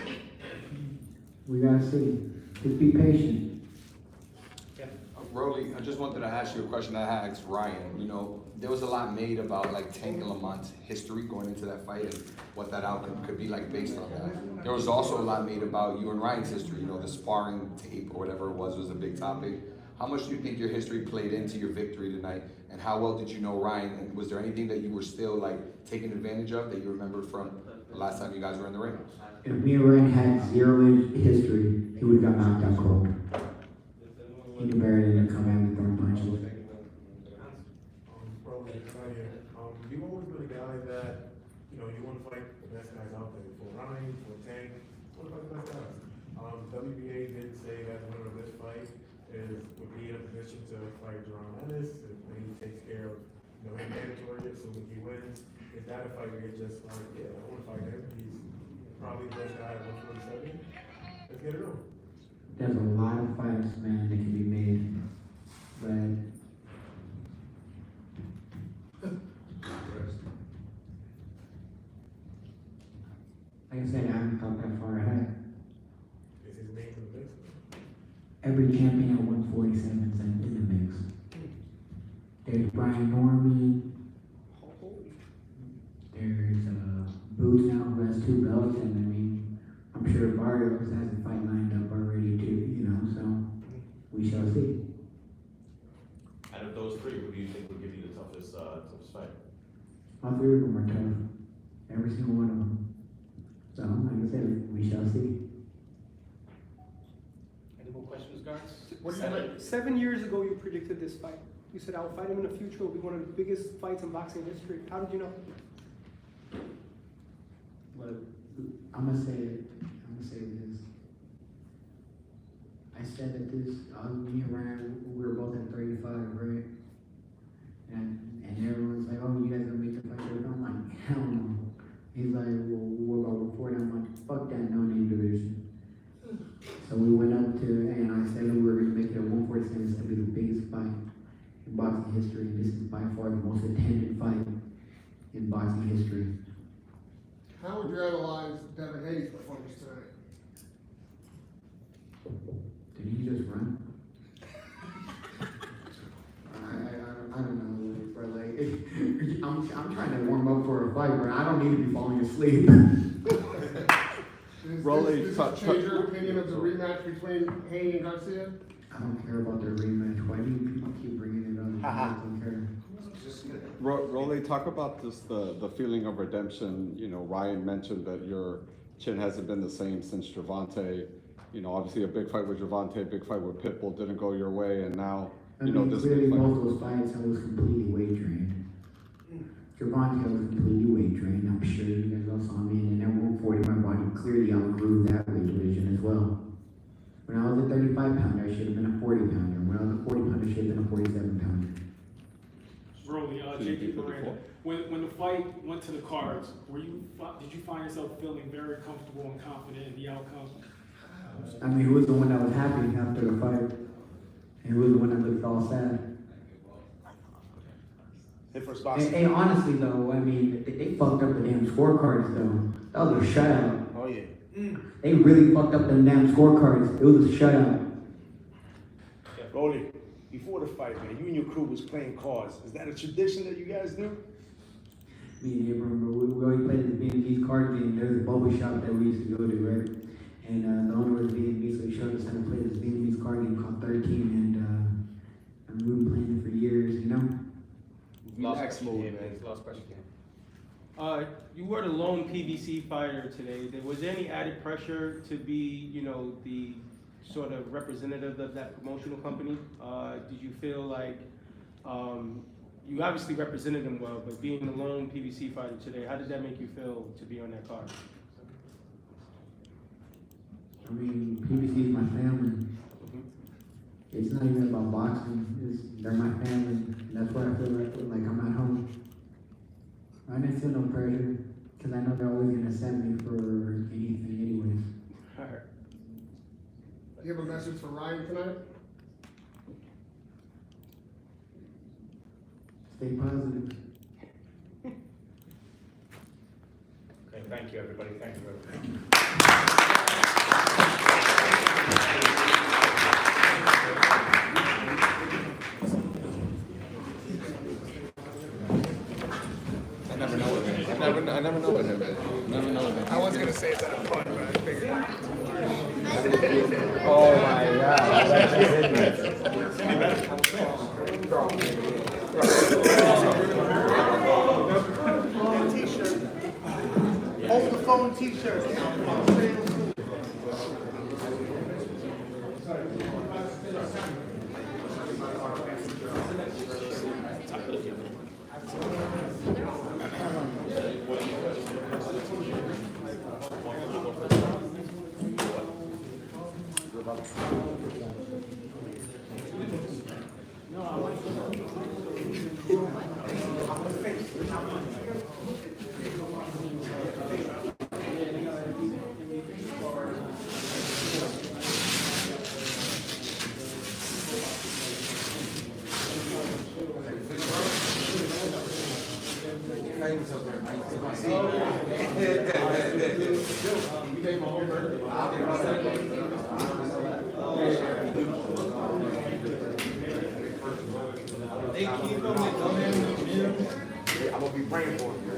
We gotta see. Just be patient. Rolly, I just wanted to ask you a question I had asked Ryan. You know, there was a lot made about like Tank and Lamont's history going into that fight and what that outcome could be like based on that. There was also a lot made about you and Ryan's history. You know, the sparring tape or whatever it was a big topic. How much do you think your history played into your victory tonight? And how well did you know Ryan? And was there anything that you were still like taking advantage of that you remember from the last time you guys were in the ring? If me and Ryan had 0 history, he would have got knocked out cold. He knew better than to come out and throw punches. You've always been a guy that, you know, you want to fight the best guys out there. For Ryan, for Tank, you want to fight the best guys. WBA did say that the winner of this fight would be in a position to fight Jerome Ennis, and he takes care of, you know, him mandatory, so when he wins, is that a fight where you're just like, yeah, I want to fight him? He's probably the best guy at 147. Let's get it on. There's a lot of fights, man, that can be made, but like I said, I haven't thought that far ahead. Is his name in the mix? Every champion at 147 is in the mix. There's Brian Norman. There's Boots now who has 2 belts, and I mean, I'm sure Barrios has a fight lined up already too, you know, so we shall see. Out of those 3, who do you think would give you the toughest fight? All 3 of them are tough. Every single one of them. So, like I said, we shall see. Any more questions, guys? What do you think? 7 years ago, you predicted this fight. You said, I'll fight him in the future. It'll be one of the biggest fights in boxing history. How did you know? Well, I'm gonna say this. I said that me and Ryan, we were both at 35, right? And everyone's like, oh, you guys gonna make the fight? I'm like, hell no. He's like, well, what about 40? I'm like, fuck that no-name division. So we went up to, and I said that we were gonna make it at 147. It's gonna be the biggest fight in boxing history. And this is by far the most attended fight in boxing history. How would you analyze Devin Haney's performance tonight? Did he just run? I don't know, bro. Like, I'm trying to warm up for a fight, bro. I don't need to be falling asleep. Rolly, does this change your opinion of the rematch between Haney and Garcia? I don't care about their rematch. Why do you people keep bringing it up? I don't care. Rolly, talk about just the feeling of redemption. You know, Ryan mentioned that your chin hasn't been the same since Gervonta. You know, obviously a big fight with Gervonta, a big fight with Pitbull didn't go your way, and now, you know, this clearly big fight. both those fights, I was completely weight trained. Gervonta was completely weight trained. I'm sure you guys all saw me, and at 140, my body clearly outgrew that weight division as well. When I was a 35 pounder, I should have been a 40 pounder. When I was a 40 pounder, I should have been a 47 pounder. Rolly, JP Miranda, when the fight went to the cards, did you find yourself feeling very comfortable and confident in the outcome? I mean, who was the one that was happy after the fight? And who was the one that looked all sad? Hey, honestly though, I mean, they fucked up the damn scorecards though. That was a shutout. Oh yeah. They really fucked up them damn scorecards. It was a shutout. Rolly, before the fight, man, you and your crew was playing cards. Is that a tradition that you guys do? Me and Abraham, we always played the Vietnamese card game. There's a bubble shop that we used to go to, right? And the owner was Vietnamese, so he showed us how to play this Vietnamese card game called 13, and I mean, we've been playing it for years, you know? Last question. You were the lone PBC fighter today. Was there any added pressure to be, you know, the sort of representative of that promotional company? Did you feel like you obviously represented them well, but being the lone PBC fighter today, how did that make you feel to be on that card? I mean, PBC is my family. It's not even about boxing. They're my family. And that's why I feel like I'm at home. I didn't feel no pressure because I know they're always going to send me for anything anyways. All right. Do you have a message for Ryan tonight? Stay positive. Okay, thank you, everybody. Thank you, everybody. I never know with him, man. Never know with him. I was gonna say it's at a point, but I figured. Oh my T-shirt. Hold the phone T-shirt. ladies up there, man. You gonna see. You gave my whole birthday. I'm gonna be praying for you.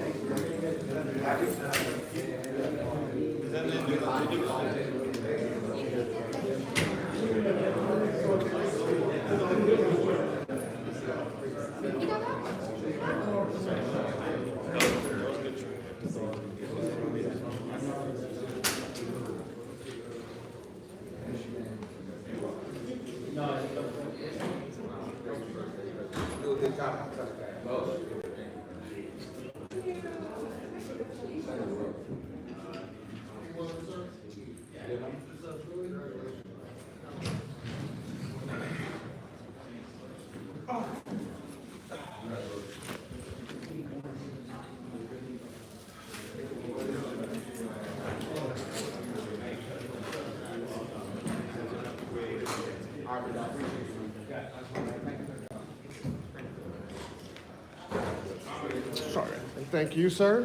Sorry. And thank you, sir.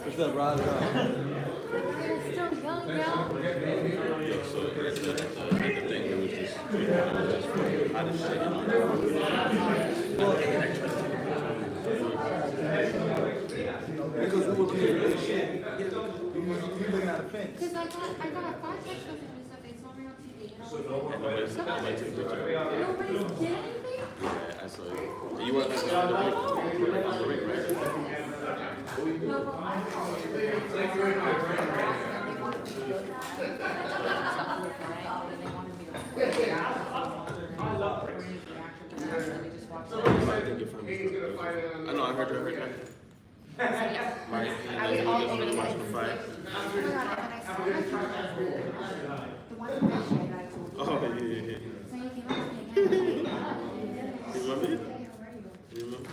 What's up, Rod? Because we were being really shit. You looking at a fence. Because I got 5 text messages that they saw me on TV. And I was like, Nobody's nobody's did anything? Yeah, I saw you. You weren't on the ring, right? No, but I I know, I heard you. Right, I was all over the watching place. the fight. Oh, yeah, yeah, yeah. You remember it? You remember?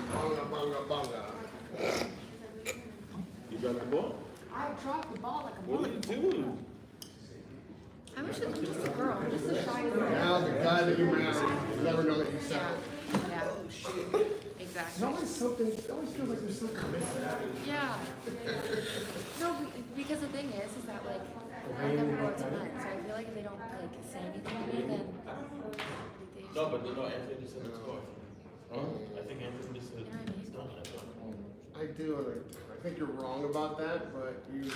Bonga, bonga. You got the ball? I dropped the ball like a What are you doing? I'm just a girl. I'm just a shy girl. Now the guy that you married, you never know that you settled. Yeah. Exactly. It always feels like there's something missing. Yeah. No, because the thing is that like I never go out to men, so I feel like if they don't like say anything to me, then they No, but no, Anthony just said it's going. I think Anthony just said it's done. I do. I think you're wrong about that, but you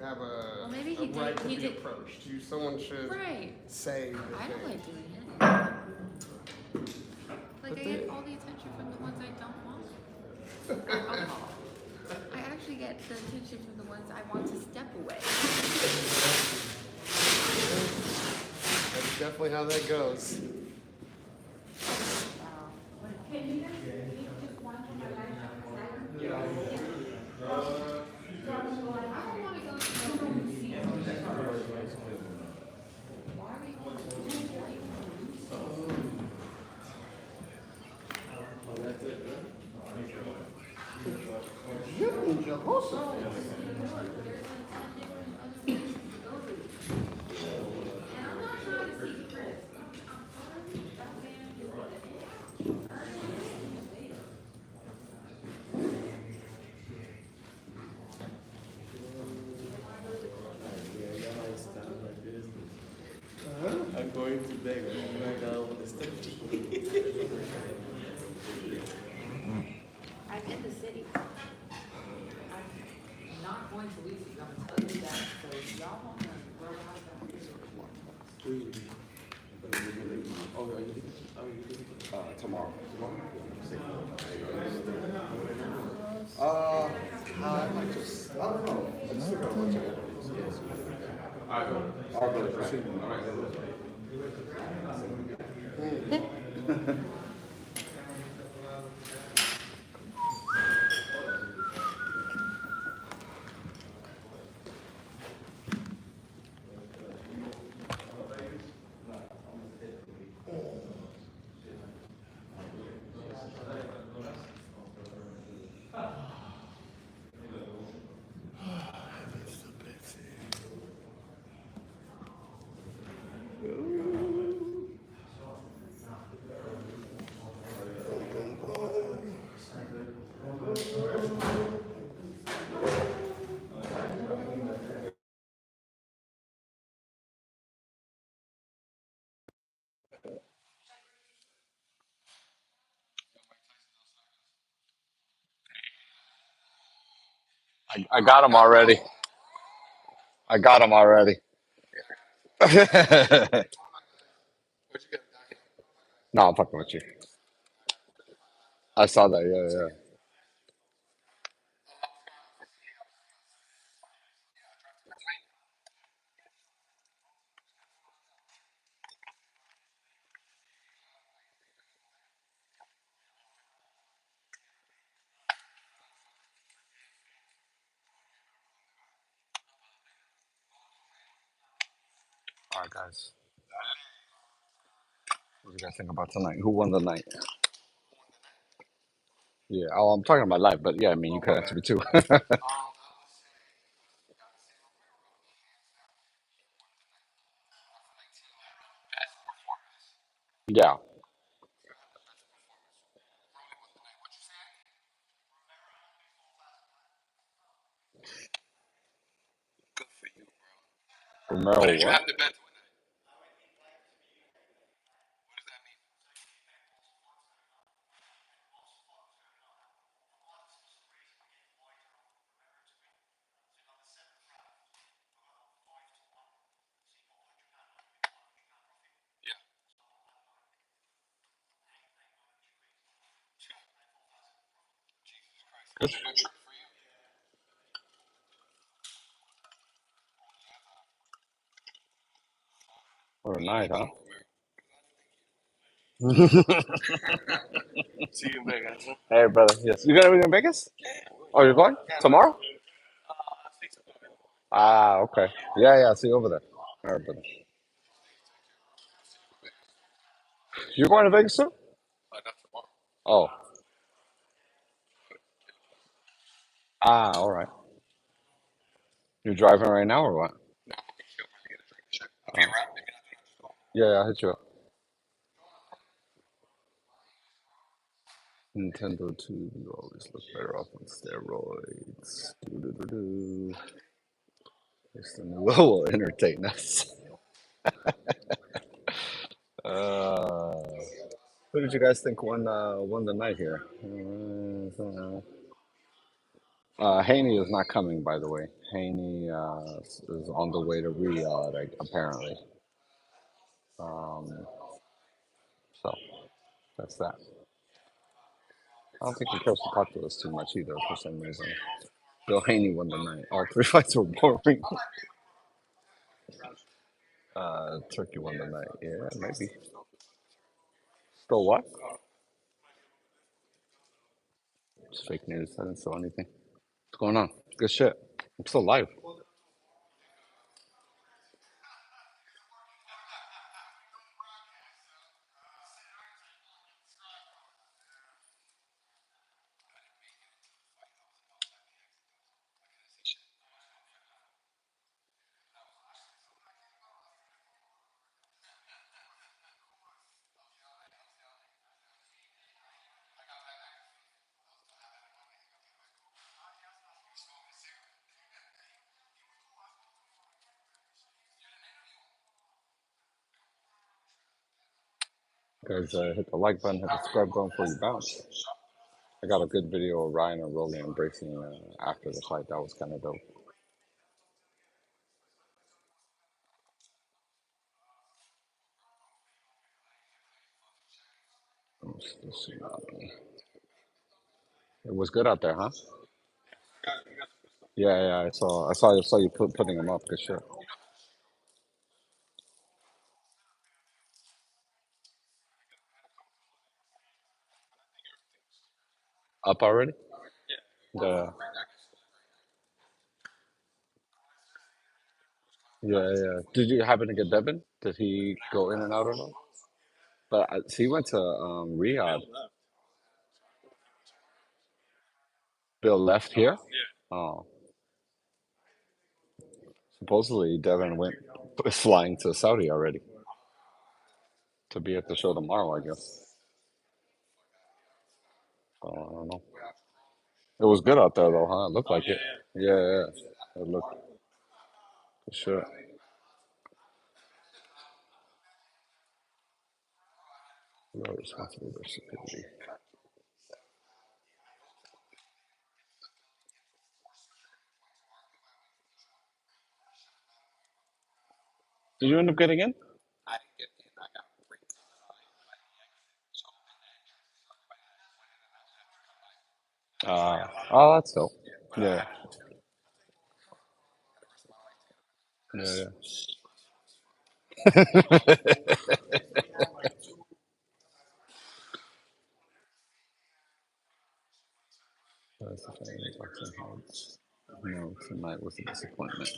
have a, Well, maybe he right did- to he be did- approached. Someone should Right. say. I don't like doing it. Like I get all the attention from the ones I don't want. Alcohol. I actually get the attention from the ones I want to step away. That's definitely how that goes. I'm going to beg right now with the stuff. I'm in the city. I'm not going to leave you, I'm gonna tell you that, so y'all won't know where Tomorrow. I might just, I don't know. I just got a bunch of interviews. I got him already. I got him already. No, I'm fucking with you. I saw that. Yeah, yeah. All right, guys. What do you guys think about tonight? Who won the night? Yeah. Oh, I'm talking about live, but yeah, I mean, you could answer me too. Yeah. Romero, what? What a night, huh? See you in Vegas. Hey, brother. Yes. You gonna be in Vegas? Oh, you're going tomorrow? Ah, okay. Yeah, yeah. See you over there. All right, brother. You're going to Vegas too? Oh. Ah, all right. You're driving right now or what? Oh. Yeah, yeah. I'll hit you up. Nintendo 2 you always look better off on steroids. Doo-doo-doo-doo. It's the new will entertain us. Uh, who did you guys think won the night here? Haney is not coming, by the way. Haney is on the way to Riyadh, apparently. Um, so that's that. I don't think he cares to talk to us too much either for some reason. Bill Haney won the night. All three fights were boring. Turkey won the night. Yeah, maybe. Still what? It's fake news. I didn't saw anything. What's going on? Good shit. I'm still live. Guys, hit the like button, hit the subscribe button before you bounce. I got a good video of Ryan and Rolly embracing after the fight. That was kind of dope. Let's see. It was good out there, huh? Yeah, yeah. I saw you putting them up. Good shit. Up already? The Yeah, yeah. Did you happen to get Devin? Did he go in and out or not? But he went to Riyadh. Bill left here. Oh, supposedly Devin went is flying to Saudi already to be at the show tomorrow. I guess. I don't know. It was good out there though, huh? It looked like it. Yeah, yeah. It looked for sure. Low responsible versatility. Did you end up getting in? Oh, that's dope. Yeah, yeah, yeah. That's the thing, boxing heads. No, tonight was a disappointment.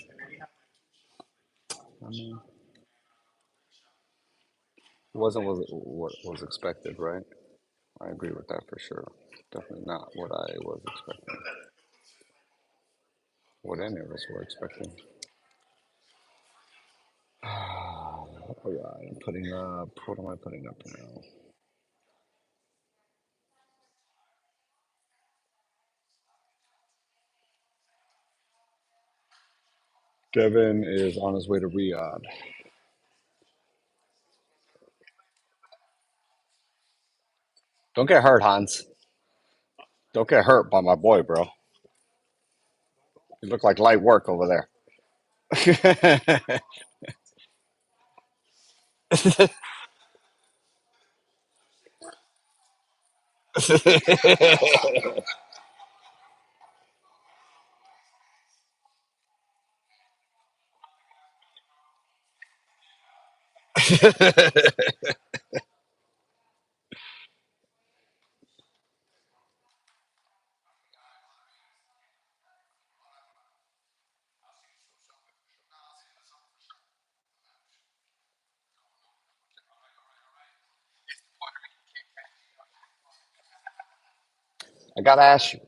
I mean, it wasn't what was expected, right? I agree with that for sure. Definitely not what I was expecting. What any of us were expecting. All right, I'm putting up. What am I putting up now? Devin is on his way to Riyadh. Don't get hurt, Hans. Don't get hurt by my boy, bro. You look like light work over there. I gotta ask you.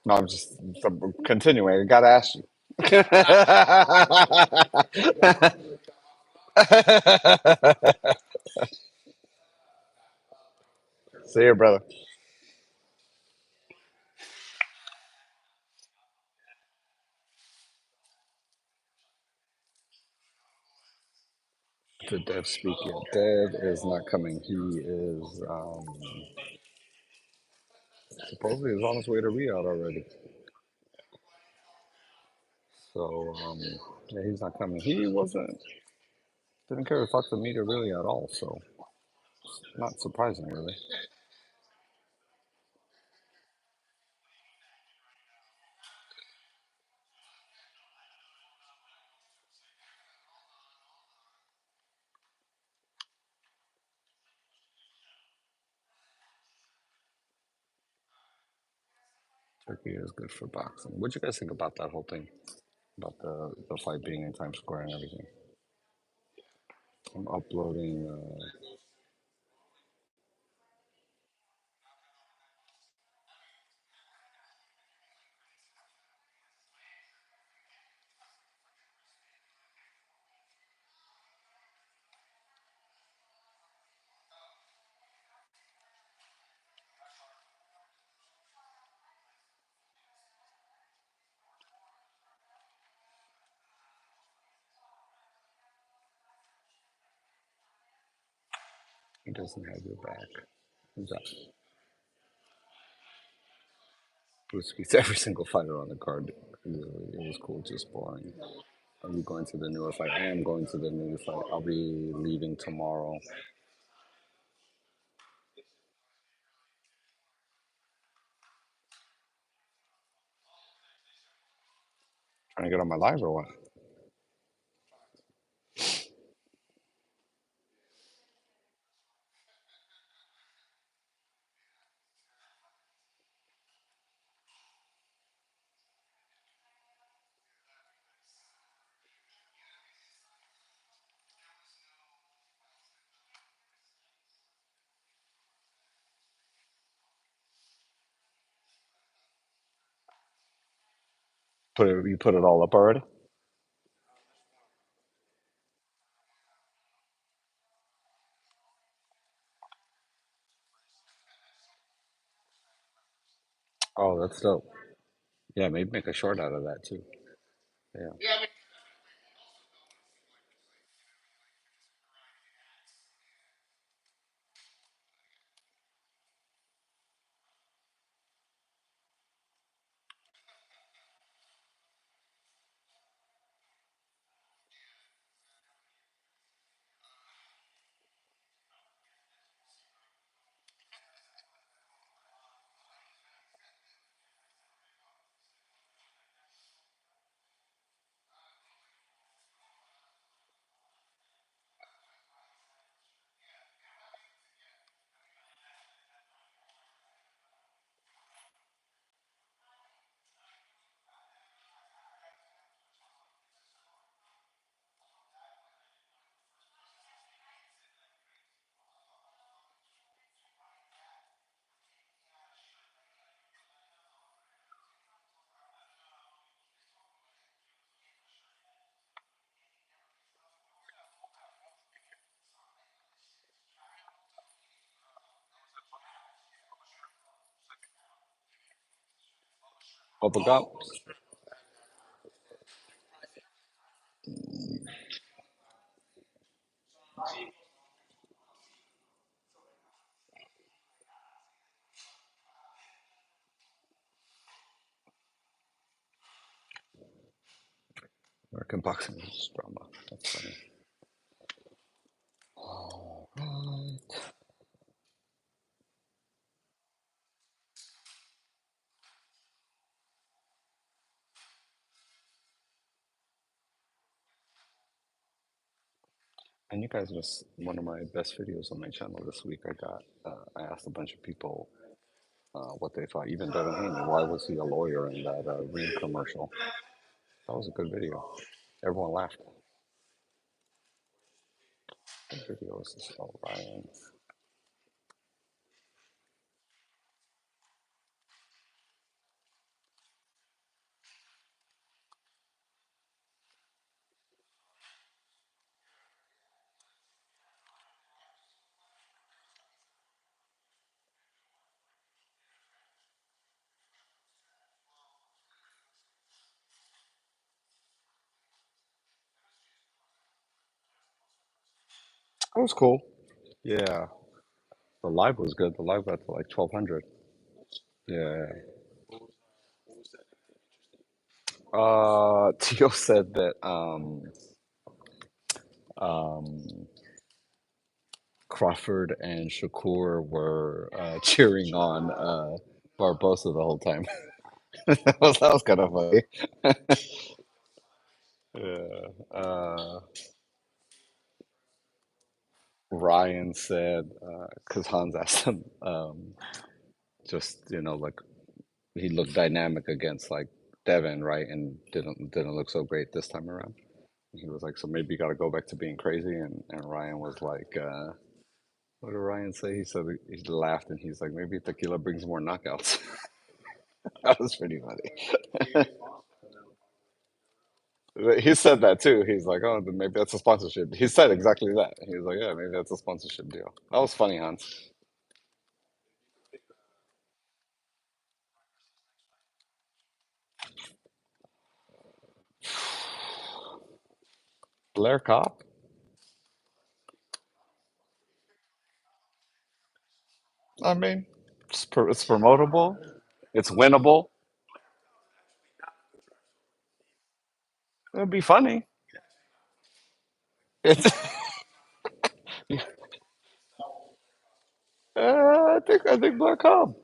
No, I'm just continuing. I gotta ask you. See you, brother. To Dev speak yet. Dev is not coming. He is supposedly is on his way to Riyadh already. So yeah, he's not coming. He didn't care to talk to the media really at all. So not surprising really. Turkey is good for boxing. What'd you guys think about that whole thing? About the fight being in Times Square and everything? I'm uploading. He doesn't have your back. Who's that? Bruce beats every single fighter on the card. It was cool, just boring. Are you going to the newer fight? I am going to the new fight. I'll be leaving tomorrow. Trying to get on my live or what? You put it all up already? Oh, that's dope. Yeah, maybe make a short out of that too. Yeah. Bubble gum. American boxing is drama. That's funny. Alright. And you guys was one of my best videos on my channel this week. I asked a bunch of people what they thought. Even Devin Haney, why was he a lawyer in that Ring commercial? That was a good video. Everyone laughed. Good video. This is Ryan. That was cool. Yeah, the live was good. The live got to like 1,200. Yeah. Tio said that um, Crawford and Shakur were cheering on Barbosa the whole time. That was kind of funny. Yeah. Ryan said, because Hans asked him, just like he looked dynamic against like Devin, right, and didn't look so great this time around. He was like, so maybe you got to go back to being crazy, and Ryan was like, what did Ryan say? He said he laughed and he's like, maybe tequila brings more knockouts. That was pretty funny. He said that too. He's like, oh, then maybe that's a sponsorship. He said exactly that. He was like, yeah, maybe that's a sponsorship deal. That was funny, Hans. Blair Cop? I mean, it's promotable. It's winnable. It'd be funny. It's, I think Blair Cop.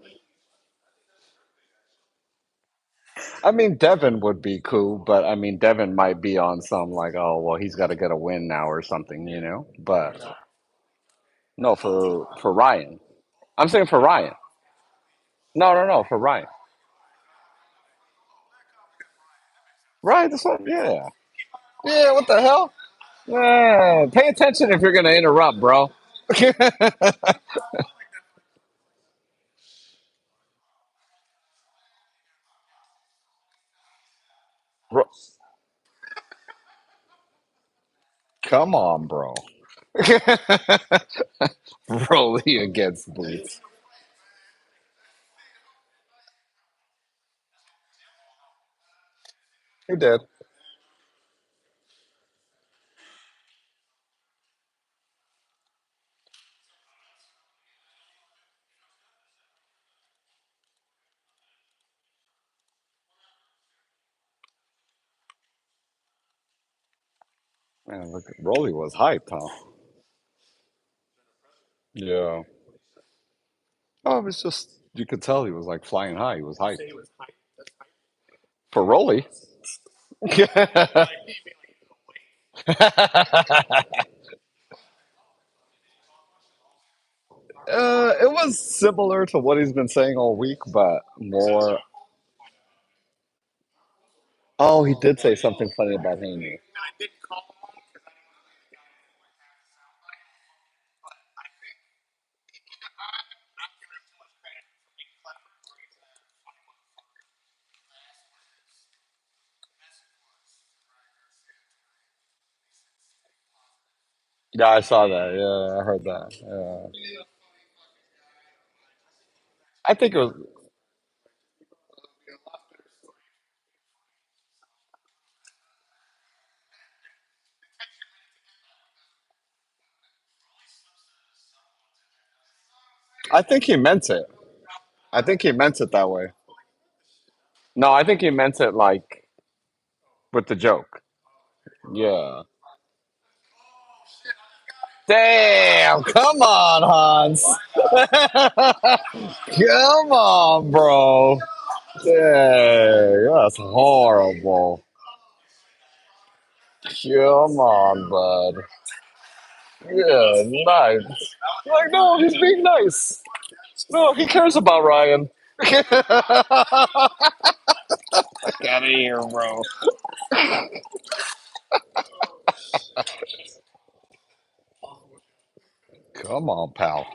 I mean, Devin would be cool, but I mean, Devin might be on some like, oh, well, he's got to get a win now or something. But no, for Ryan, I'm saying for Ryan. No, no, no, for Ryan. Ryan, this one, yeah, yeah. What the hell? Yeah, pay attention if you're gonna interrupt, bro. Bro, come on, bro. Rolly against Boots. He did. Man, look, Rolly was hyped, huh? Yeah. Oh, it was just you could tell he was like flying high. He was hyped. For Rolly. It was similar to what he's been saying all week, but more. Oh, he did say something funny about Haney. Yeah, I saw that. Yeah, I heard that. Yeah. I think it was. I think he meant it. I think he meant it that way. No, I think he meant it like with the joke. Yeah. Damn, come on, Hans. Come on, bro. Dang, that's horrible. Come on, bud. Yeah, nice. Like, no, he's being nice. No, he cares about Ryan. Get out of here, bro. Come on, pal.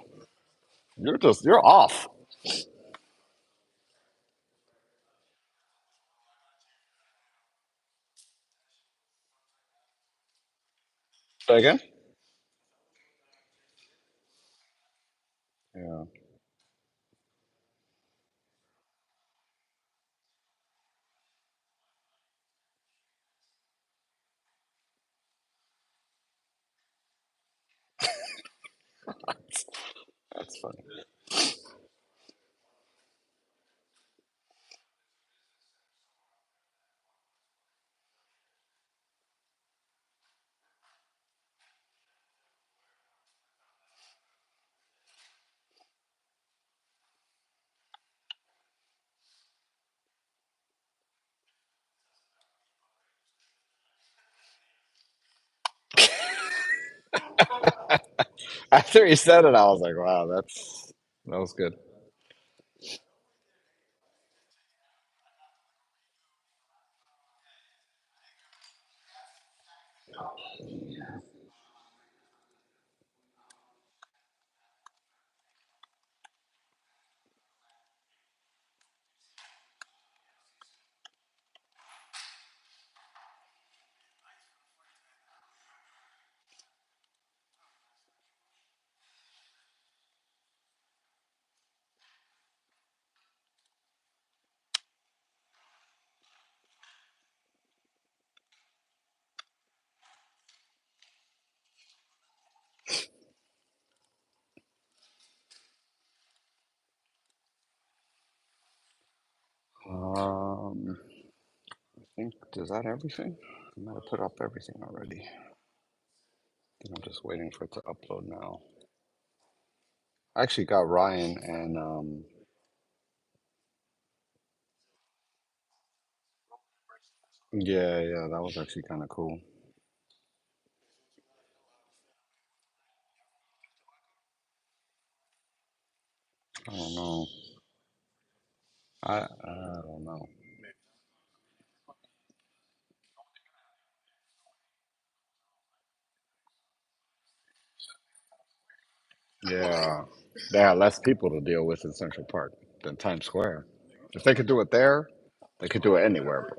You're off. Say again? Yeah. That's funny. After he said it, I was like, wow, that was good. I think, is that everything? I might have put up everything already. I think I'm just waiting for it to upload now. I actually got Ryan and yeah, yeah, that was actually kind of cool. I don't know. I don't know. Yeah, they had less people to deal with in Central Park than Times Square. If they could do it there, they could do it anywhere.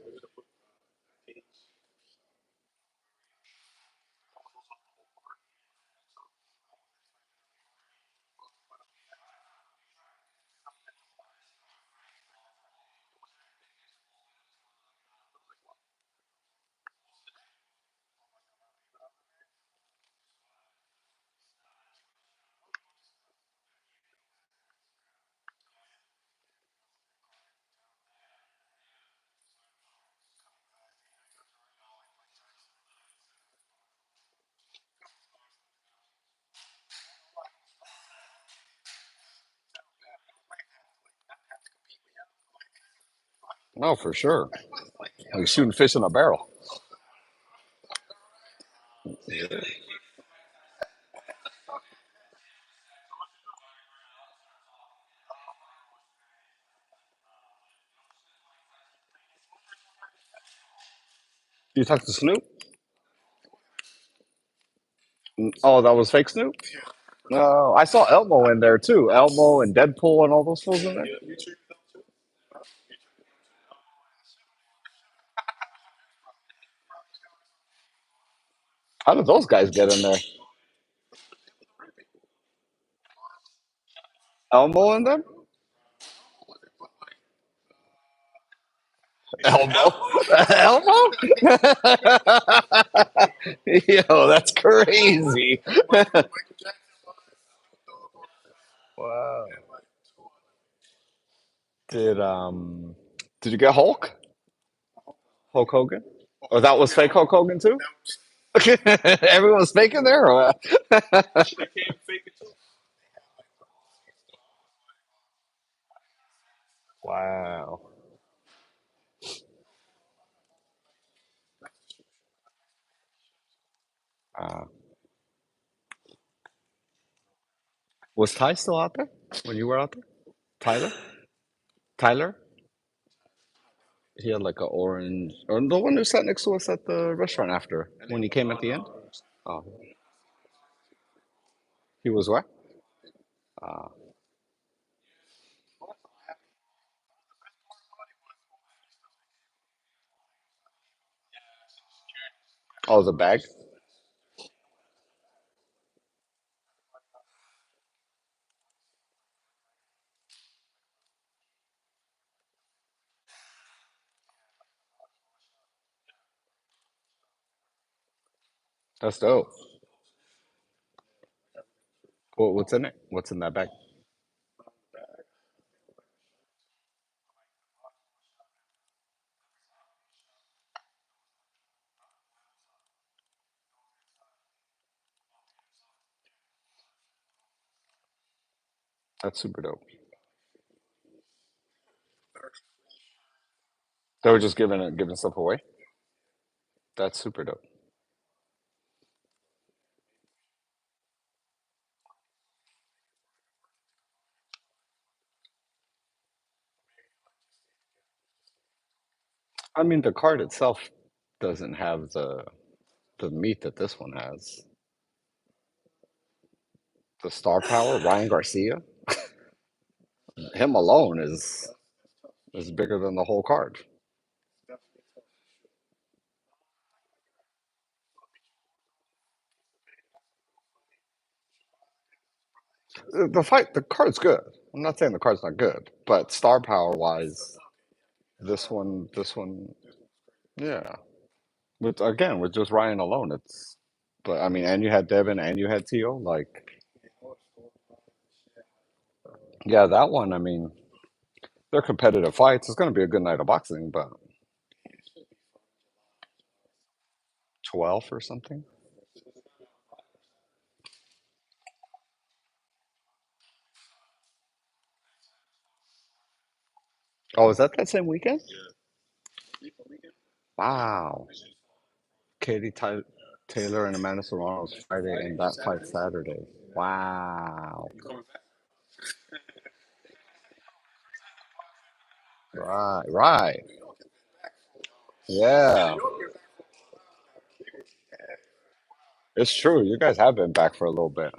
No, for sure. Like shooting fish in a barrel. You talked to Snoop? Oh, that was fake Snoop? No, I saw Elmo in there too. Elmo and Deadpool and all those fools in there. How did those guys get in there? Elmo in them? Elmo? Elmo? Yo, that's crazy. Wow. Did did you get Hulk? Hulk Hogan? Oh, that was fake Hulk Hogan too? Everyone's faking there or what? Wow. Uh, was Ty still out there when you were out there? Tyler? Tyler? He had like a orange, or the one who sat next to us at the restaurant after when he came at the end. Oh, he was what? Uh, oh, the bag. That's dope. What's in it? What's in that bag? That's super dope. They were just giving stuff away. That's super dope. I mean, the card itself doesn't have the meat that this one has. The star power, Ryan Garcia, him alone is bigger than the whole card. The card's good. I'm not saying the card's not good, but star power wise, this one, yeah. With again, with just Ryan alone, it's. But I mean, and you had Devin, and you had Tio. Like, yeah, that one. I mean, they're competitive fights. It's going to be a good night of boxing, but 12 or something. Oh, is that same weekend? Wow. Katie Taylor and Amanda Serrano's Friday, and that fight Saturday. Wow. Right, right. Yeah, it's true. You guys have been back for a little bit.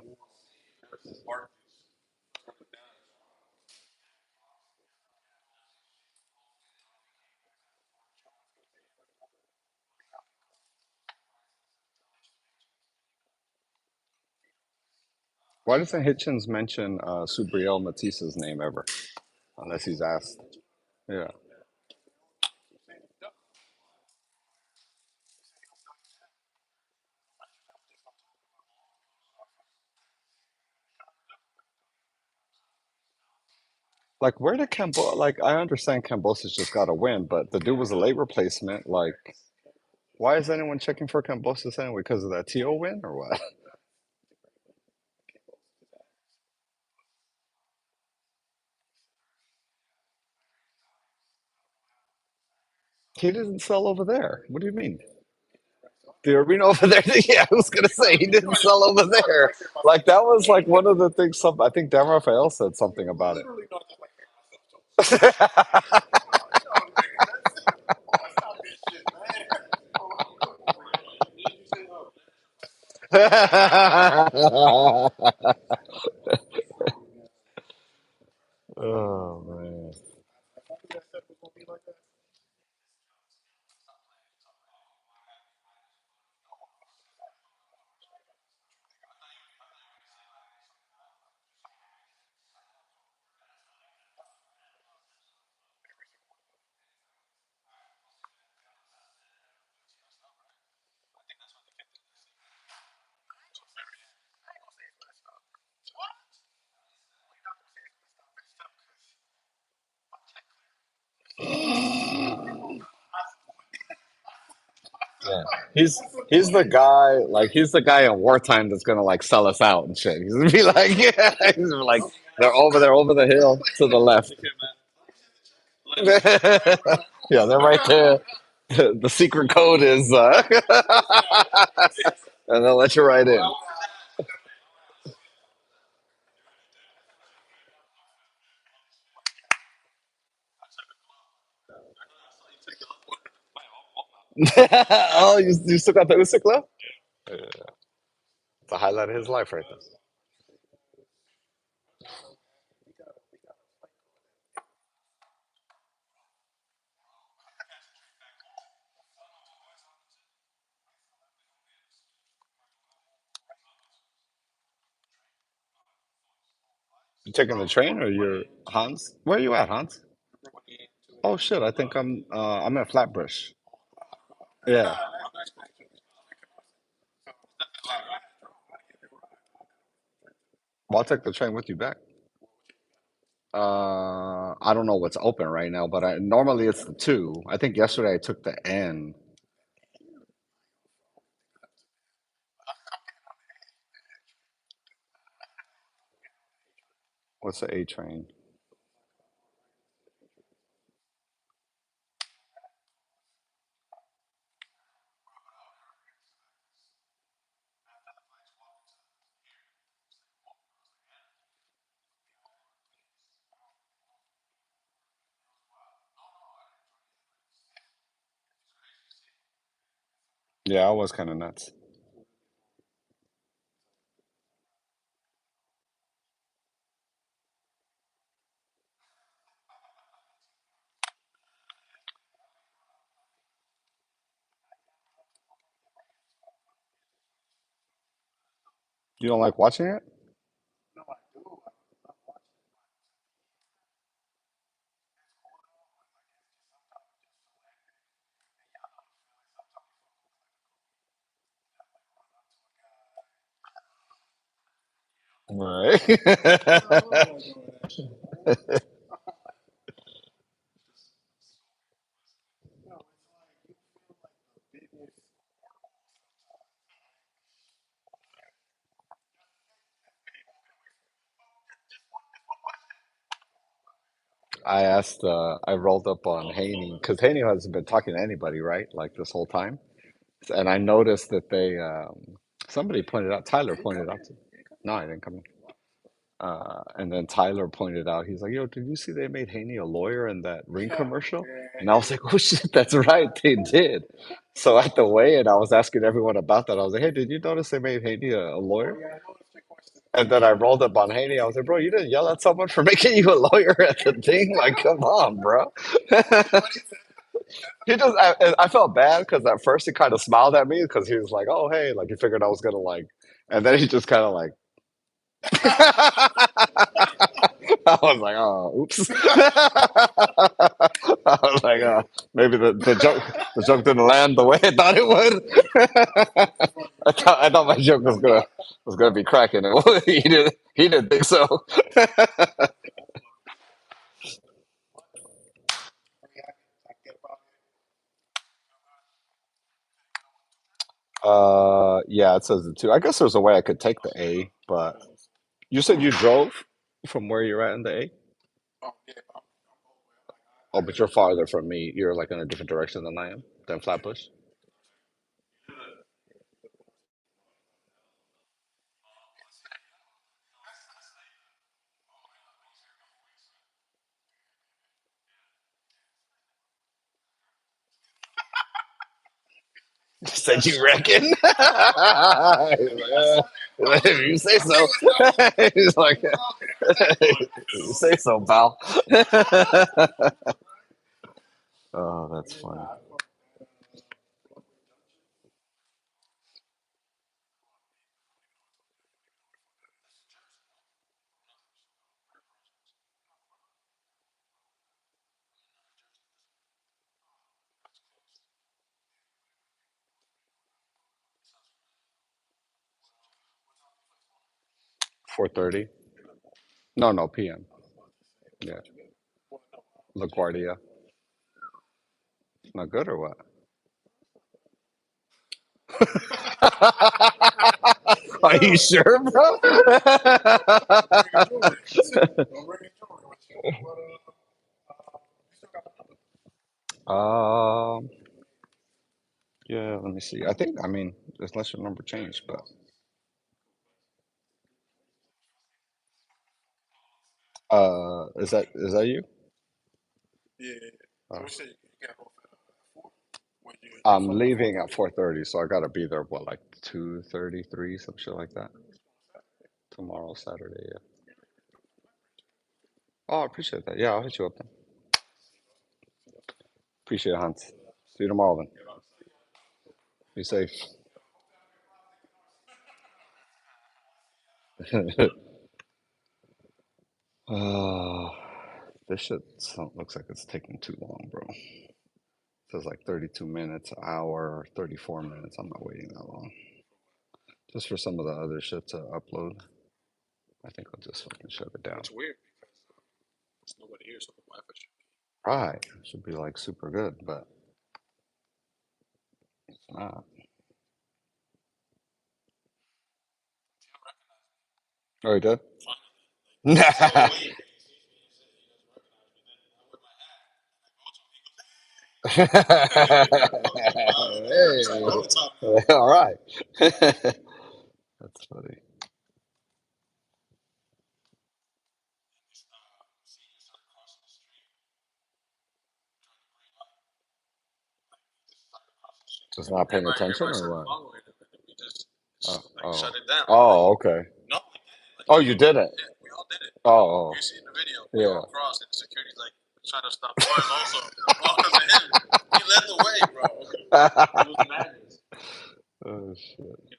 Why doesn't Hitchens mention Subriel Matisse's name ever, unless he's asked? Yeah. Like, where did Cambo? Like, I understand Cambosis just got a win, but the dude was a late replacement. Like, why is anyone checking for Cambosis anyway? Because of that TO win or what? He didn't sell over there. What do you mean? The arena over there? Yeah, I was gonna say he didn't sell over there. Like that was like one of the things. I think Dan Rafael said something about it. Oh man. He's he's the guy, like he's the guy in wartime that's gonna like sell us out and shit. He's gonna be like, yeah, he's gonna be like, they're over there, over the hill to the left. Yeah, they're right there. The secret code is, and they'll let you right in. Oh, you still got the Usyk left? Yeah, it's a highlight of his life right there. You taking the train or you're Hans? Where are you at, Hans? Oh shit, I think I'm at Flatbush. Yeah. Well, I'll take the train with you back. I don't know what's open right now, but normally it's the two. I think yesterday I took the N. What's the A train? Yeah, I was kind of nuts. You don't like watching it? Right. I rolled up on Haney because Haney hasn't been talking to anybody, right? Like this whole time. And I noticed that somebody pointed out, Tyler pointed out to, no, I didn't come in. And then Tyler pointed out, he's like, yo, did you see they made Haney a lawyer in that ring commercial? And I was like, oh shit, that's right, they did. So at the weigh-in, I was asking everyone about that. I was like, hey, did you notice they made Haney a lawyer? And then I rolled up on Haney. I was like, bro, you didn't yell at someone for making you a lawyer at the thing? Like, come on, bro. I felt bad because at first he kind of smiled at me because he was like, oh, hey, like he figured I was gonna like, and then he just kind of like, I was like, oh, oops. I was like, maybe the joke didn't land the way I thought it would. I thought my joke was gonna be cracking. He didn't think so. Yeah, it says the two. I guess there's a way I could take the A, but you said you drove from where you're at in the A? Oh, but you're farther from me. You're like in a different direction than I am, than Flatbush. 'Said you reckon? He's like, if you say so. He's like, you say so, pal. Oh, that's funny. 4:30? No, no, PM. Yeah. LaGuardia. Not good or what? Are you sure, bro? um, yeah, let me see. I think, I mean, unless your number changed, but is that you? Oh. I'm leaving at 4:30, so I gotta be there, what, like 2:33, some shit like that. Tomorrow, Saturday, yeah. Oh, I appreciate that. Yeah, I'll hit you up then. Appreciate it, Hans. See you tomorrow then. Be safe. uh, this shit looks like it's taking too long, bro. It says like 32 minutes, an hour, 34 minutes. I'm not waiting that long. Just for some of the other shit to upload. I think I'll just fucking shut it down. It's weird because there's nobody here, so the Wi-Fi should Right. It should be like super good, but it's not. Oh, you did? Hey. All right. That's funny. Just not paying attention or what? Oh, oh. Oh, okay. Oh, you did it. Oh, oh. Yeah. trying to stop cars also. All because of him. He led the way, bro. It was madness. Oh shit.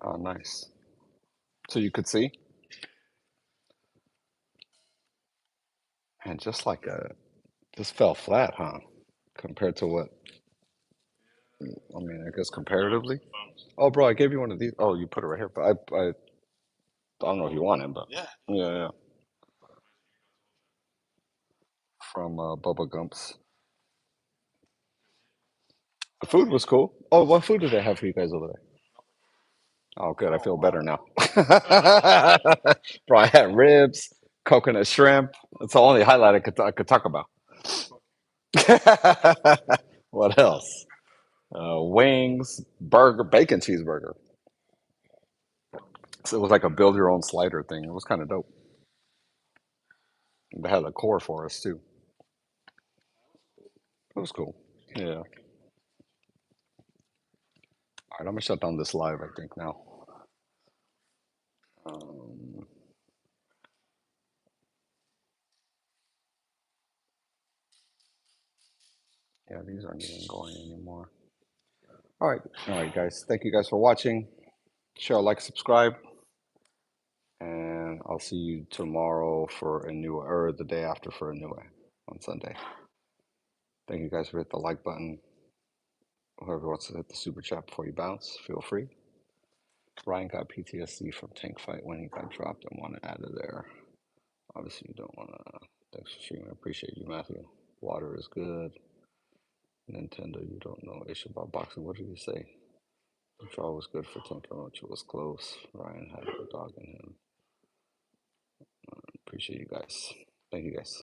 Oh, nice. So you could see? And just like just fell flat, huh? Compared to what? I mean, I guess comparatively. Oh, bro, I gave you one of these. Oh, you put it right here, but I don't know if you want it, but Yeah. yeah, yeah. From Bubba Gump's. The food was cool. Oh, what food did they have for you guys over there? Oh, good. I feel better now. Bro, I had ribs, coconut shrimp. That's the only highlight I could talk about. What else? Wings, burger, bacon cheeseburger. So it was like a build your own slider thing. It was kind of dope. They had a core for us too. It was cool. Yeah. All right, I'm gonna shut down this live, I think now. Um, yeah, these aren't even going anymore. All right, guys. Thank you guys for watching. Share, like, subscribe, and I'll see you tomorrow for a new, or the day after for a new one on Sunday. Thank you guys for hitting the like button. Whoever wants to hit the super chat before you bounce, feel free. Ryan got PTSD from tank fight when he got dropped and wanted out of there. Obviously, you don't want to. Thanks for streaming. I appreciate you, Matthew. Water is good. Nintendo, you don't know issue about boxing. What did you say? The draw was good for Tankarochi. It was close. Ryan had a dog in him. Appreciate you guys. Thank you guys.